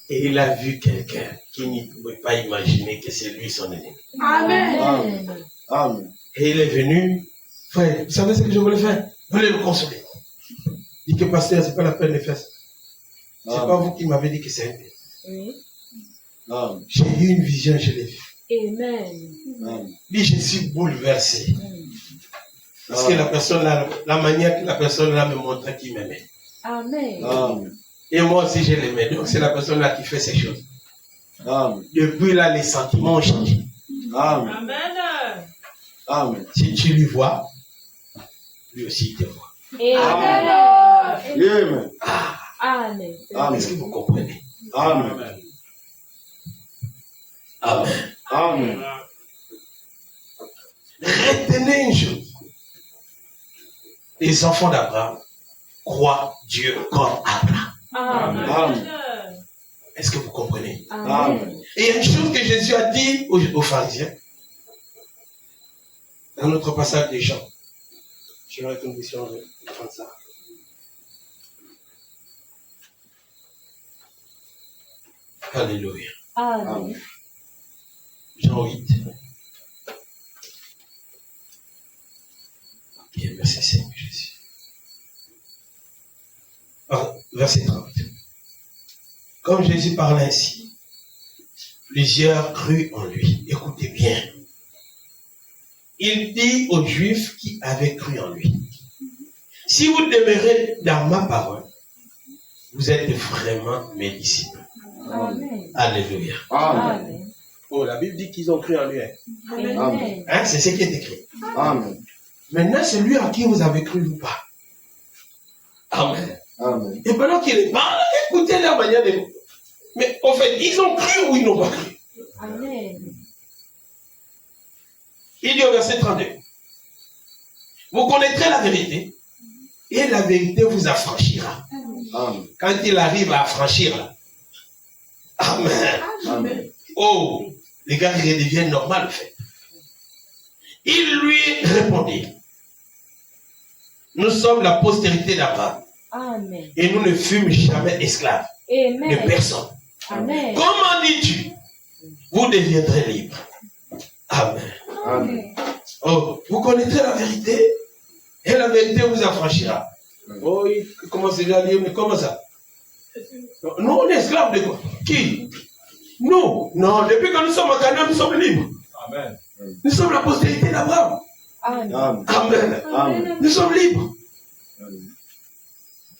Et il a vu quelqu'un qui ne pouvait pas imaginer que c'est lui son ennemi. Amen. Amen. Amen. Et il est venu. Frère, vous savez ce que je voulais faire? Je voulais le consoler. Il dit que pasteur, c'est pas la peine de faire ça. C'est pas vous qui m'avez dit que c'est un peu. Oui. Amen. J'ai eu une vision, je l'ai vue. Amen. Amen. Lui, je suis bouleversé. Parce que la personne là, la manière que la personne là me montrait qu'il m'aimait. Amen. Amen. Et moi aussi, je l'aimais. Donc, c'est la personne là qui fait ces choses. Amen. Depuis là, les sentiments ont changé. Amen. Amen. Amen. Si tu lui vois, lui aussi il te voit. Amen. Amen. Amen. Amen. Est-ce que vous comprenez? Amen. Amen. Amen. Retenez une chose. Les enfants d'Abraham croient Dieu comme Abraham. Amen. Amen. Est-ce que vous comprenez? Amen. Et il y a une chose que Jésus a dit aux pharisiens. Dans notre passage des gens. J'aimerais que nous puissions prendre ça. Alléluia. Amen. Jean 8. Ok, merci Seigneur Jésus. Verset 30. Comme Jésus parlait ainsi, plusieurs crurent en lui. Écoutez bien. Il dit aux Juifs qui avaient cru en lui, si vous demeurez dans ma parole, vous êtes vraiment mes disciples. Amen. Alléluia. Amen. Amen. Oh, la Bible dit qu'ils ont cru en lui. Hein. Amen. Hein, c'est ce qui est écrit. Amen. Maintenant, c'est lui à qui vous avez cru ou pas. Amen. Amen. Et pendant qu'il parle, écoutez leur manière de... Mais en fait, ils ont cru ou ils n'ont pas cru? Amen. Il dit au verset 32. Vous connaîtrez la vérité et la vérité vous affranchira. Amen. Quand il arrive à affranchir là. Amen. Amen. Oh, les gars, ils redeviennent normal en fait. Il lui répondit. Nous sommes la postérité d'Abraham. Amen. Et nous ne fûmes jamais esclaves de Amen. personne. Amen. Comment dis-tu? Vous deviendrez libres. Amen. Amen. Oh, vous connaîtrez la vérité et la vérité vous affranchira. Oh, il commence déjà à dire, mais comment ça? Nous, on est esclaves de quoi? Qui? Nous. Non, depuis que nous sommes en Canaan, nous sommes libres. Amen. Nous sommes la postérité d'Abraham. Amen. Amen. Amen. Amen. Nous sommes libres. Amen.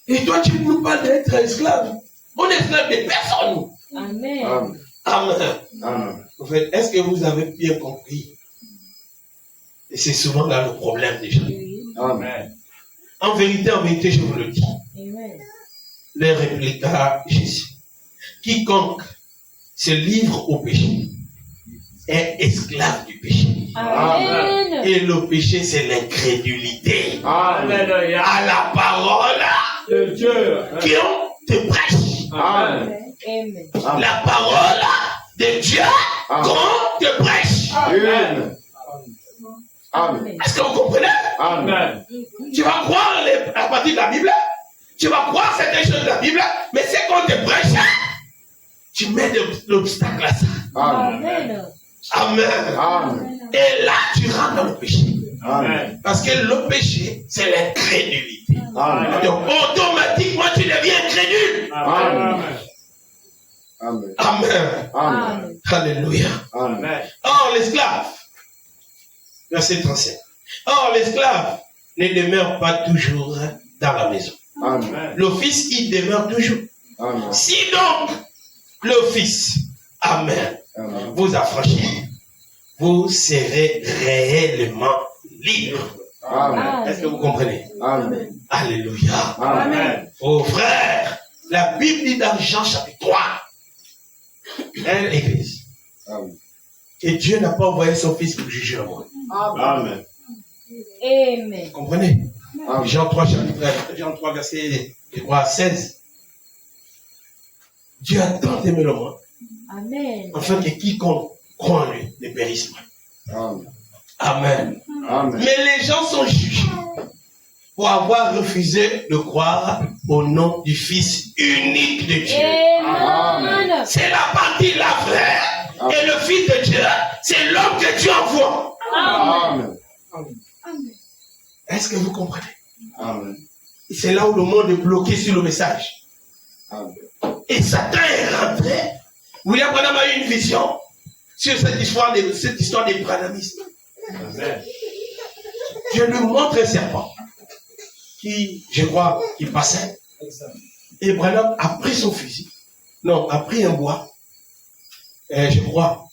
Et toi, tu nous parles d'être esclave. On est esclave de personne. Nous. Amen. Amen. Amen. Amen. En fait, est-ce que vous avez bien compris? Et c'est souvent là le problème des gens. Oui. Amen. En vérité, je vous le dis. Amen. Les répliqua Jésus. Quiconque se livre au péché est esclave du péché. Amen. Et le péché, c'est l'incrédulité Alléluia. à la parole De Dieu. qu'on te prêche. Amen. Amen. La parole de Dieu qu'on te prêche. Amen. Amen. Est-ce que vous comprenez? Amen. Tu vas croire à partir de la Bible, tu vas croire certaines choses de la Bible, mais c'est qu'on te prêche, tu mets de l'obstacle à ça. Amen. Amen. Amen. Et là, tu rentres dans le péché. Amen. Parce que le péché, c'est l'incrédulité. Amen. Donc, automatiquement, tu deviens incrédule. Amen. Amen. Amen. Amen. Alléluia. Amen. Amen. Or, l'esclave, verset 37. Or, l'esclave ne demeure pas toujours dans la maison. Amen. Le fils, il demeure toujours. Amen. Si donc, le fils, Amen, Amen. vous affranchit, vous serez réellement libre. Amen. Est-ce que vous comprenez? Amen. Alléluia. Amen. Oh frère, la Bible dit dans Jean chapitre 3, église, Amen. que Dieu n'a pas envoyé son fils pour juger le monde. Amen. Amen. Vous comprenez? Amen. Jean 3, Jean 3 verset 16. Dieu a tant aimé le monde, Amen. afin que quiconque croit en lui ne périsse pas. Amen. Amen. Amen. Mais les gens sont jugés pour avoir refusé de croire au nom du Fils unique de Dieu. Amen. C'est la partie là, frère. Et le Fils de Dieu, c'est l'homme que Dieu envoie. Amen. Est-ce que vous comprenez? Amen. C'est là où le monde est bloqué sur le message. Amen. Et Satan est rentré. William Branham a eu une vision sur cette histoire des branhamistes. Amen. Dieu lui montre un serpent qui, je crois, qui passait. Et Branham a pris son fusil. Non, a pris un bois. Et je crois,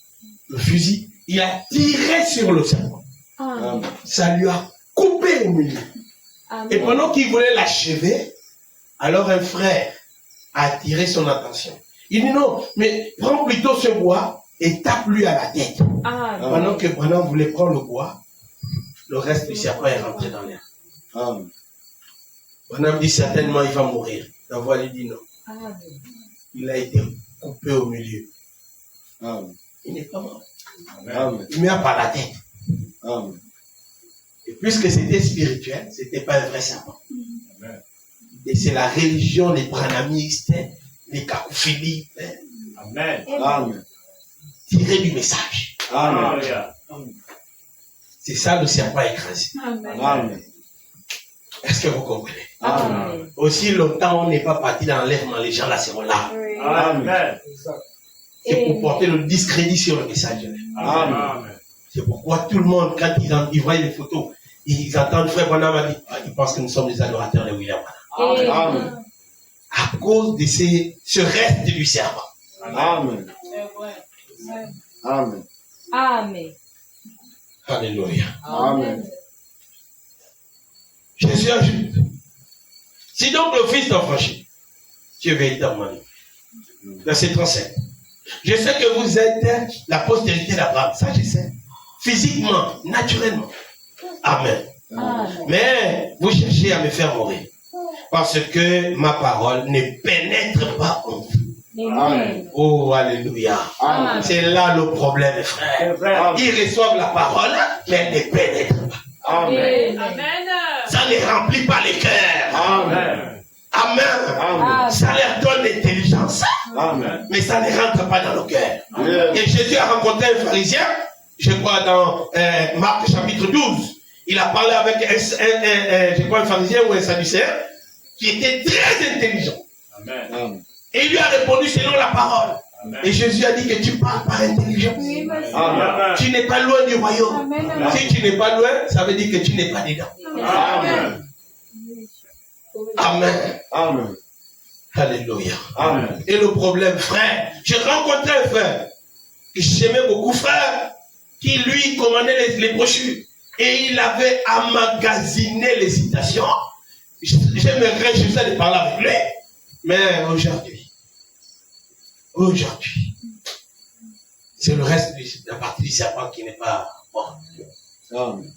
le fusil, il a tiré sur le serpent. Amen. Ça lui a coupé au milieu. Et Amen. pendant qu'il voulait l'achever, alors un frère a attiré son attention. Il dit non, mais prends plutôt ce bois et tape-lui à la tête. Amen. Pendant que Branham voulait prendre le bois, le reste du serpent est rentré dans l'air. Amen. Branham dit certainement il va mourir. La voix lui dit non. Amen. Il a été coupé au milieu. Amen. Il n'est pas mort. Amen. Il meurt par la tête. Amen. Et puisque c'était spirituel, c'était pas un vrai serpent. Amen. Et c'est la religion des branhamistes, des cacophilies, Amen. Amen. tirés du message. Amen. Alléluia. C'est ça le serpent écrasé. Amen. Est-ce que vous comprenez? Amen. Aussi longtemps on n'est pas parti dans l'enlèvement, les gens là seront là. Amen. C'est pour porter le discrédit sur le message. Amen. C'est pourquoi tout le monde, quand ils voient les photos, ils entendent Frère Branham a dit, ils pensent que nous sommes les adorateurs de William Branham. Amen. à cause de ce reste du serment. Amen. Amen. Amen. Alléluia. Amen. Jésus ajoute. Si donc le Fils t'a franchi, tu es véritablement libre. Verset 37. Je sais que vous êtes la postérité d'Abraham. Ça, je sais. Physiquement, naturellement. Amen. Amen. Mais vous cherchez à me faire mourir. Parce que ma parole ne pénètre pas en vous. Amen. Oh, alléluia. Amen. C'est là le problème, frère. Frère. Ils reçoivent la parole, mais elle ne pénètre pas. Amen. Amen. Ça ne remplit pas les cœurs. Amen. Amen. Amen. Ça leur donne l'intelligence, Amen. mais ça ne rentre pas dans le cœur. Yes. Et Jésus a rencontré un pharisien, je crois dans Marc chapitre 12. Il a parlé avec un pharisien ou un sadducéen qui était très intelligent. Amen. Amen. Et il lui a répondu selon la parole. Amen. Et Jésus a dit que tu parles par intelligence. Amen. Tu n'es pas loin du royaume. Amen. Si tu n'es pas loin, ça veut dire que tu n'es pas dedans. Amen. Amen. Amen. Alléluia. Amen. Et le problème, frère, j'ai rencontré un frère que j'aimais beaucoup, frère, qui lui commandait les brochures. Et il avait emmagasiné les citations. J'aimerais juste de parler avec lui. Mais aujourd'hui, c'est le reste de la partie du serpent qui n'est pas bon. Amen.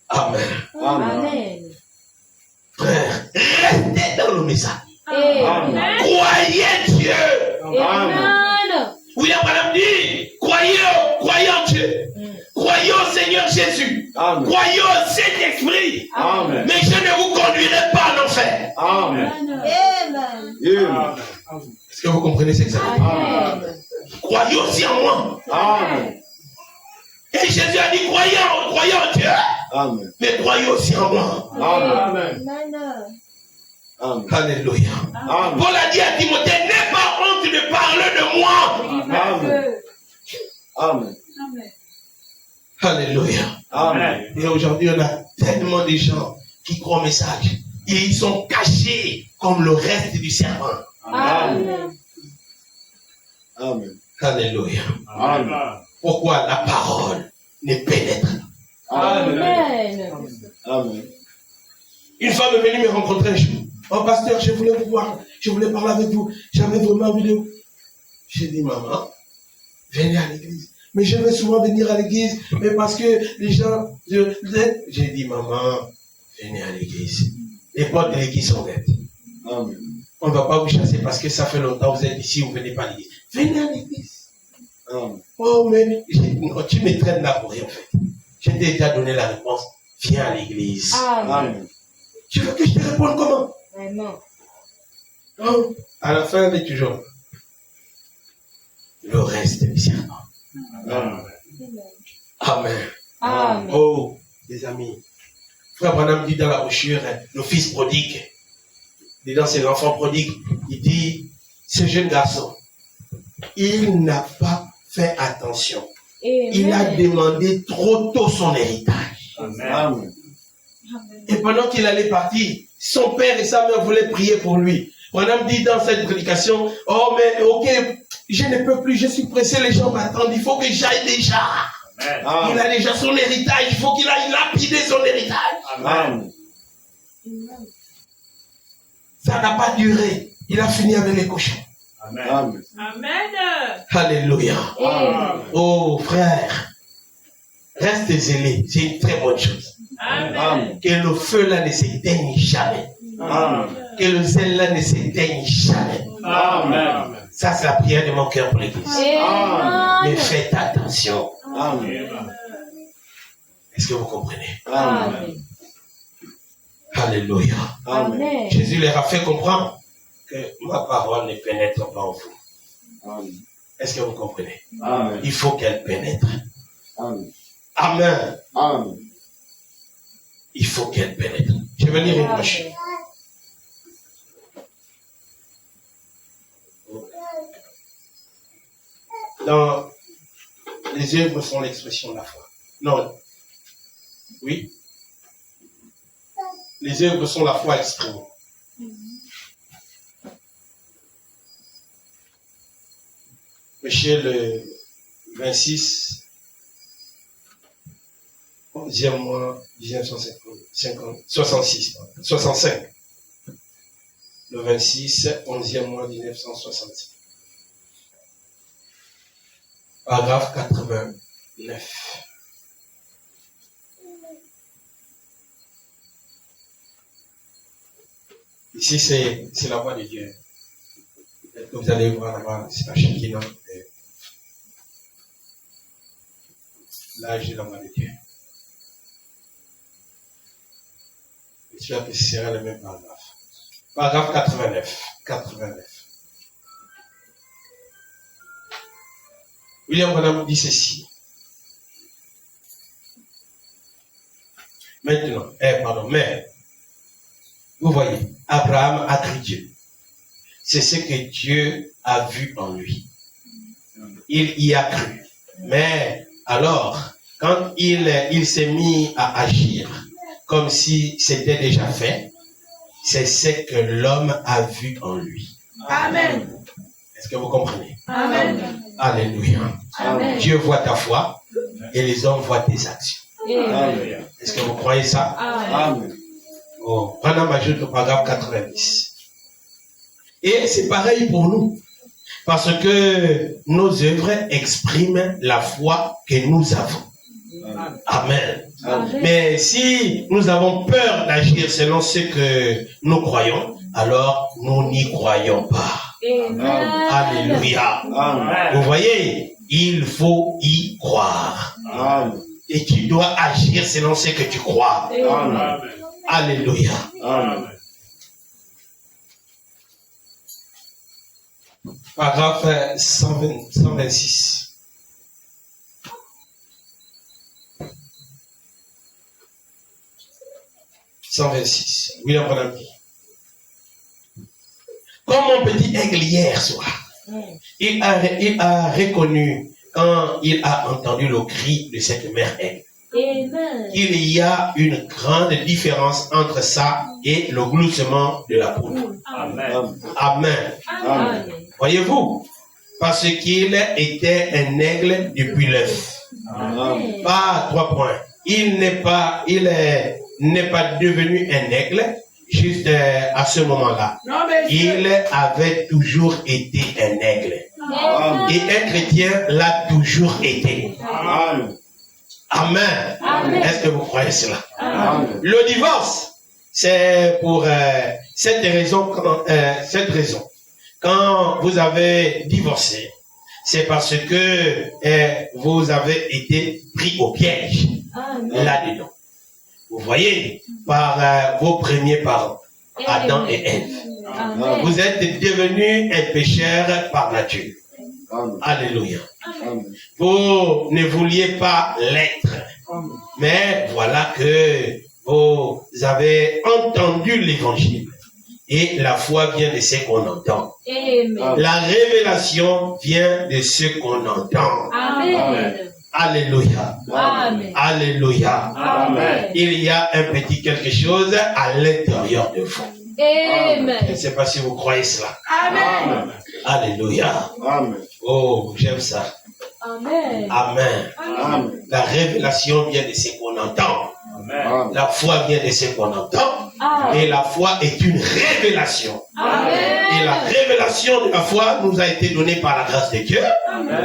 Amen. Amen. Amen. Frère, restez dans le message. Amen. Croyez Dieu. Amen. William Branham dit, croyez en Dieu. Croyez au Seigneur Jésus. Amen. Croyez au Saint-Esprit. Amen. Mais je ne vous conduirai pas en enfer. Amen. Amen. Amen. Est-ce que vous comprenez ce que ça veut dire? Amen. Croyez aussi en moi. Amen. Et Jésus a dit, croyez en Dieu. Amen. Mais croyez aussi en moi. Amen. Amen. Alléluia. Amen. Paul a dit à Timothée, n'aie pas honte de parler de moi. Amen. Amen. Alléluia. Amen. Et aujourd'hui, on a tellement de gens qui croient au message. Et ils sont cachés comme le reste du serpent. Amen. Amen. Alléluia. Amen. Pourquoi la parole ne pénètre pas? Amen. Amen. Amen. Une femme est venue me rencontrer un jour. Oh pasteur, je voulais vous voir. Je voulais parler avec vous. J'avais vraiment envie de... J'ai dit, maman, venez à l'église. Mais je vais souvent venir à l'église. Mais parce que les gens... J'ai dit, maman, venez à l'église. Les portes de l'église sont ouvertes. Amen. On ne va pas vous chasser parce que ça fait longtemps que vous êtes ici, vous ne venez pas à l'église. Venez à l'église. Amen. Oh, mais non, tu me traînes là pour rien, en fait. Je t'ai déjà donné la réponse. Viens à l'église. Amen. Amen. Tu veux que je te réponde comment? Amen. Non. À la fin, elle est toujours le reste du serment. Amen. Amen. Amen. Oh, les amis. Frère Branham dit dans la brochure, le fils prodigue. Dedans, c'est l'enfant prodigue. Il dit, ce jeune garçon, il n'a pas fait attention. Il a demandé trop tôt son héritage. Amen. Et pendant qu'il allait partir, son père et sa mère voulaient prier pour lui. Branham dit dans cette prédication, oh mais ok, je ne peux plus, je suis pressé, les gens m'attendent, il faut que j'aille déjà. Amen. Il a déjà son héritage, il faut qu'il aille lapider son héritage. Amen. Ça n'a pas duré. Il a fini avec les cochons. Amen. Amen. Amen. Alléluia. Amen. Oh frère, reste zélé, c'est une très bonne chose. Amen. Que le feu là ne s'éteigne jamais. Amen. Que le zèle là ne s'éteigne jamais. Amen. Ça, c'est la prière de mon cœur pour l'église. Mais Amen. faites attention. Amen. Est-ce que vous comprenez? Amen. Alléluia. Amen. Amen. Jésus leur a fait comprendre que ma parole ne pénètre pas en vous. Amen. Est-ce que vous comprenez? Amen. Il faut qu'elle pénètre. Amen. Amen. Amen. Il faut qu'elle pénètre. Je vais lire une brochure. Dans les œuvres sont l'expression de la foi. Non. Oui. Les œuvres sont la foi exprimée. Monsieur le 26, 11e mois, 65. Le 26, 11e mois, 1965. Paragraphe 89. Ici, c'est la voix de Dieu. Peut-être que vous allez voir là-bas, c'est la Shekinah. Là, j'ai la voix de Dieu. J'espère que ce sera le même paragraphe. Paragraphe 89. William Branham dit ceci. Maintenant, mais, vous voyez, Abraham a cru Dieu. C'est ce que Dieu a vu en lui. Il y a cru. Mais, alors, quand il s'est mis à agir comme si c'était déjà fait, c'est ce que l'homme a vu en lui. Amen. Est-ce que vous comprenez? Amen. Alléluia. Amen. Dieu voit ta foi et les hommes voient tes actions. Amen. Est-ce que vous croyez ça? Amen. Oh, Branham ajoute le paragraphe 90. Et c'est pareil pour nous. Parce que nos œuvres expriment la foi que nous avons. Amen. Amen. Mais si nous avons peur d'agir selon ce que nous croyons, alors nous n'y croyons pas. Amen. Alléluia. Amen. Vous voyez, il faut y croire. Amen. Et tu dois agir selon ce que tu crois. Amen. Alléluia. Amen. Paragraphe 126. William Branham dit. Comme mon petit aigle hier soir, il a reconnu quand il a entendu le cri de cette mère aigle. Amen. Il y a une grande différence entre ça et le gloussement de la poule. Amen. Amen. Amen. Voyez-vous, parce qu'il était un aigle depuis l'œuf. Amen. Pas 3 points. Il n'est pas devenu un aigle juste à ce moment-là. Il avait toujours été un aigle. Amen. Et un chrétien l'a toujours été. Amen. Amen. Amen. Est-ce que vous croyez cela? Amen. Le divorce, c'est pour cette raison. Quand vous avez divorcé, c'est parce que vous avez été pris au piège Amen. là-dedans. Vous voyez, par vos premiers parents, Adam et Ève. Amen. Vous êtes devenus un pécheur par nature. Alléluia. Vous ne vouliez pas l'être. Mais voilà que vous avez entendu l'évangile. Et la foi vient de ce qu'on entend. Amen. La révélation vient de ce qu'on entend. Amen. Alléluia. Amen. Alléluia. Amen. Il y a un petit quelque chose à l'intérieur de vous. Je ne Amen. sais pas si vous croyez cela. Amen. Alléluia. Oh, j'aime ça. Amen. Amen. Amen. La révélation vient de ce qu'on entend. Amen. La foi vient de ce qu'on entend. Et la foi est une révélation. Et la révélation de la foi nous a été donnée par la grâce de Dieu.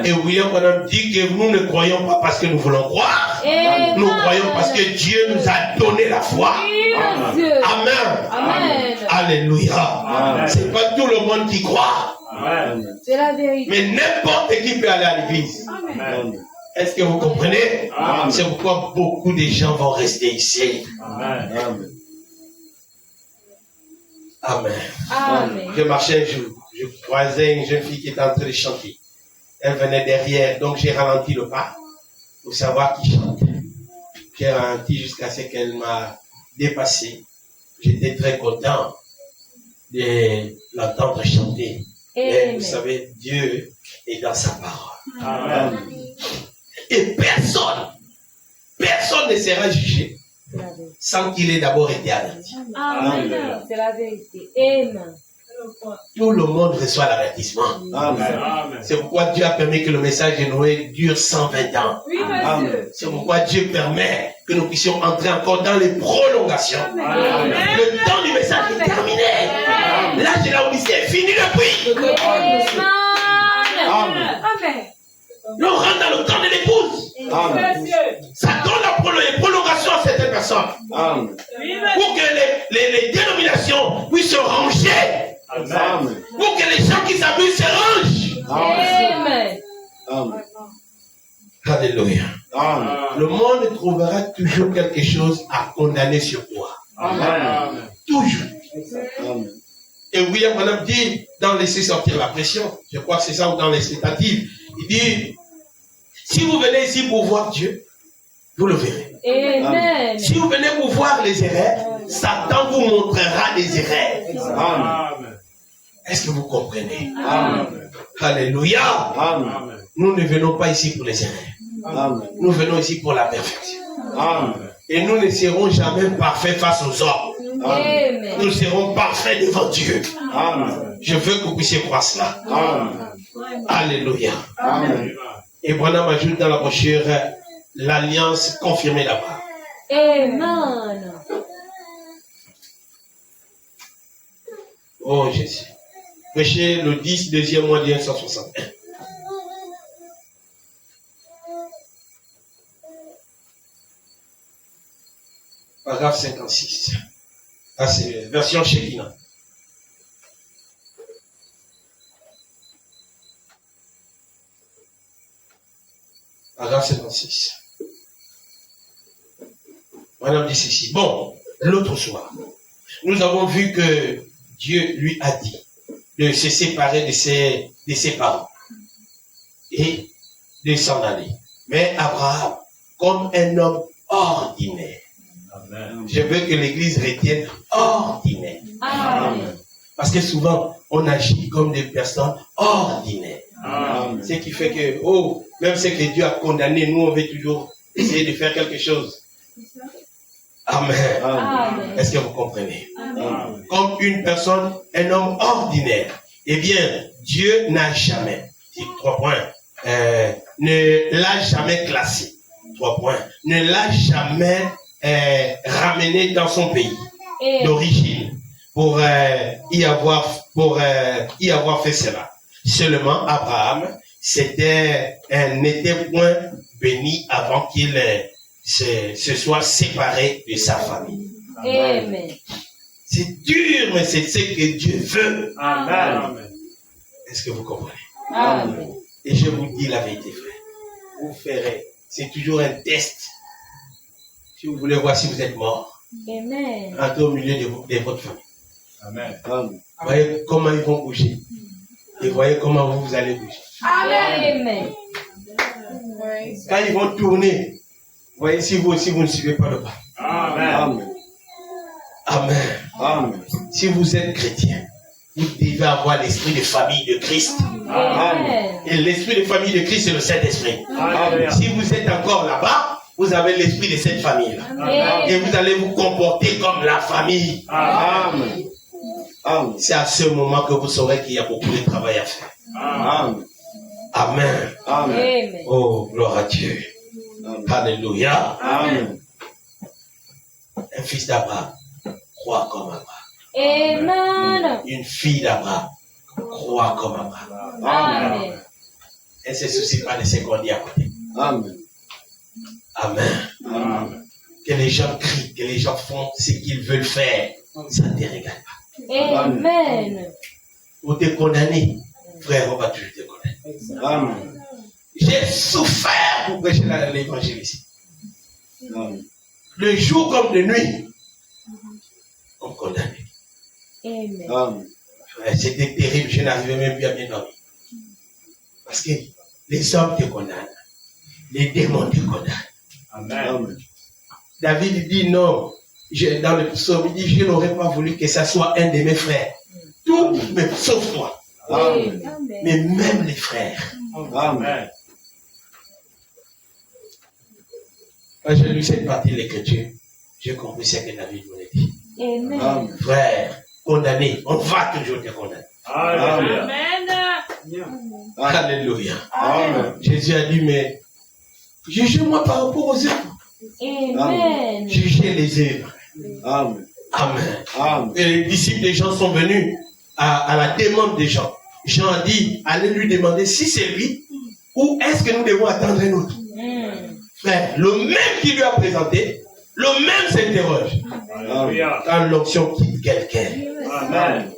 Et William Branham dit que nous ne croyons pas parce que nous voulons croire. Amen. Nous croyons parce que Dieu nous a donné la foi. Dieu. Amen. Amen. Alléluia. Amen. C'est pas tout le monde qui croit. Amen. C'est la vérité. Mais n'importe qui peut aller à l'église. Amen. Est-ce que vous comprenez? Amen. C'est pourquoi beaucoup de gens vont rester ici. Amen. Amen. Amen. Je marchais un jour, je croisais une jeune fille qui était en train de chanter. Elle venait derrière, donc j'ai ralenti le pas pour savoir qui chante. J'ai ralenti jusqu'à ce qu'elle m'a dépassé. J'étais très content de l'entendre chanter. Et vous savez, Dieu est dans sa parole. Amen. Et personne ne sera jugé sans qu'il ait d'abord été averti. Amen. C'est la vérité. Amen. Tout le monde reçoit l'avertissement. Amen. Amen. C'est pourquoi Dieu a permis que le message de Noé dure 120 ans. Oui, Amen. monsieur. C'est pourquoi Dieu permet que nous puissions entrer encore dans les prolongations. Amen. Le temps du message est terminé. L'âge de la Odyssée est fini depuis. Amen. Amen. Amen. Nous rentrons dans le temps de l'épouse. Amen. Ça donne les prolongations à certaines personnes. Amen. Pour que les dénominations puissent se ranger. Amen. Pour que les gens qui s'amusent se rangent. Amen. Amen. Alléluia. Amen. Le monde trouvera toujours quelque chose à condamner sur toi. Amen. Toujours. Amen. Et William Branham dit, dans Laisser sortir la pression, je crois que c'est ça, ou dans les cétatives, il dit, si vous venez ici pour voir Dieu, vous le verrez. Amen. Si vous venez pour voir les erreurs, Satan vous montrera les erreurs. Amen. Est-ce que vous comprenez? Amen. Alléluia. Amen. Nous ne venons pas ici pour les erreurs. Amen. Nous venons ici pour la perfection. Amen. Et nous ne serons jamais parfaits face aux hommes. Amen. Nous serons parfaits devant Dieu. Amen. Je veux que vous puissiez croire cela. Amen. Alléluia. Amen. Et Branham ajoute dans la brochure l'alliance confirmée d'Abraham. Amen. Oh Jésus. Prêchez le 10, deuxième mois de 161. Paragraphe 56. Ah, c'est version Shekinah. Paragraphe 56. Madame dit ceci. Bon, l'autre soir, nous avons vu que Dieu lui a dit de se séparer de ses parents et de s'en aller. Mais Abraham, comme un homme ordinaire, Amen. je veux que l'Église retienne ordinaire. Amen. Parce que souvent, on agit comme des personnes ordinaires. Amen. Ce qui fait que, même ce que Dieu a condamné, nous, on veut toujours essayer de faire quelque chose. Amen. Amen. Est-ce que vous comprenez? Amen. Comme une personne, un homme ordinaire. Eh bien, Dieu n'a jamais, 3 points, ne l'a jamais classé. 3 points. Ne l'a jamais ramené dans son pays d'origine pour y avoir fait cela. Seulement, Abraham n'était point béni avant qu'il se soit séparé de sa famille. Amen. C'est dur, mais c'est ce que Dieu veut. Amen. Est-ce que vous comprenez? Amen. Et je vous dis la vérité, frère. Vous ferez. C'est toujours un test. Si vous voulez voir si vous êtes mort, Amen. rentrez au milieu de votre famille. Amen. Amen. Voyez comment ils vont bouger. Et voyez comment vous allez bouger. Amen. Quand ils vont tourner, voyez si vous aussi vous ne suivez pas le pas. Amen. Amen. Amen. Si vous êtes chrétien, vous devez avoir l'esprit de famille de Christ. Amen. Et l'esprit de famille de Christ, c'est le Saint-Esprit. Alléluia. Si vous êtes encore là-bas, vous avez l'esprit de cette famille-là. Amen. Et vous allez vous comporter comme la famille. Amen. Amen. C'est à ce moment que vous saurez qu'il y a beaucoup de travail à faire. Amen. Amen. Amen. Amen. Oh, gloire à Dieu. Amen. Alléluia. Amen. Un fils d'Abraham croit comme Abraham. Amen. Une fille d'Abraham croit comme Abraham. Amen. Elle ne se soucie pas de ce qu'on dit à côté. Amen. Amen. Amen. Que les gens crient, que les gens font ce qu'ils veulent faire. Ça ne te regarde pas. Amen. Pour te condamner, frère, on va toujours te condamner. Amen. J'ai souffert pour prêcher l'évangile ici. Amen. De jour comme de nuit, on me condamnait. Amen. Amen. Frère, c'était terrible, je n'arrivais même plus à bien dormir. Parce que les hommes te condamnent, les démons te condamnent. Amen. Amen. David dit non, dans le psaume, il dit je n'aurais pas voulu que ça soit un de mes frères. Tout, mais sauf toi. Amen. Mais même les frères. Amen. Quand j'ai lu cette partie de l'écriture, j'ai compris ce que David voulait dire. Amen. Amen. Frère, condamné. On va toujours te condamner. Alléluia. Alléluia. Amen. Jésus a dit, mais jugez-moi par rapport aux œuvres. Amen. Jugez les œuvres. Amen. Amen. Amen. Et les disciples des gens sont venus à la demande des gens. Jean a dit, allez lui demander si c'est lui ou est-ce que nous devons attendre un autre. Frère, le même qui lui a présenté, le même s'interroge. Alléluia. Quand l'onction quitte quelqu'un. Amen.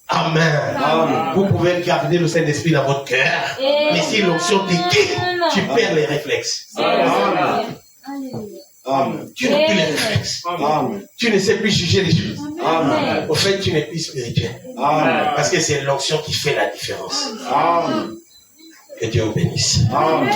Amen. Amen. Vous pouvez garder le Saint-Esprit dans votre cœur. Mais si l'onction te quitte, tu perds les réflexes. Alléluia. Amen. Tu n'as plus les réflexes. Amen. Tu ne sais plus juger les choses. Amen. Au fait, tu n'es plus spirituel. Amen. Parce que c'est l'onction qui fait la différence. Amen. Que Dieu vous bénisse. Amen.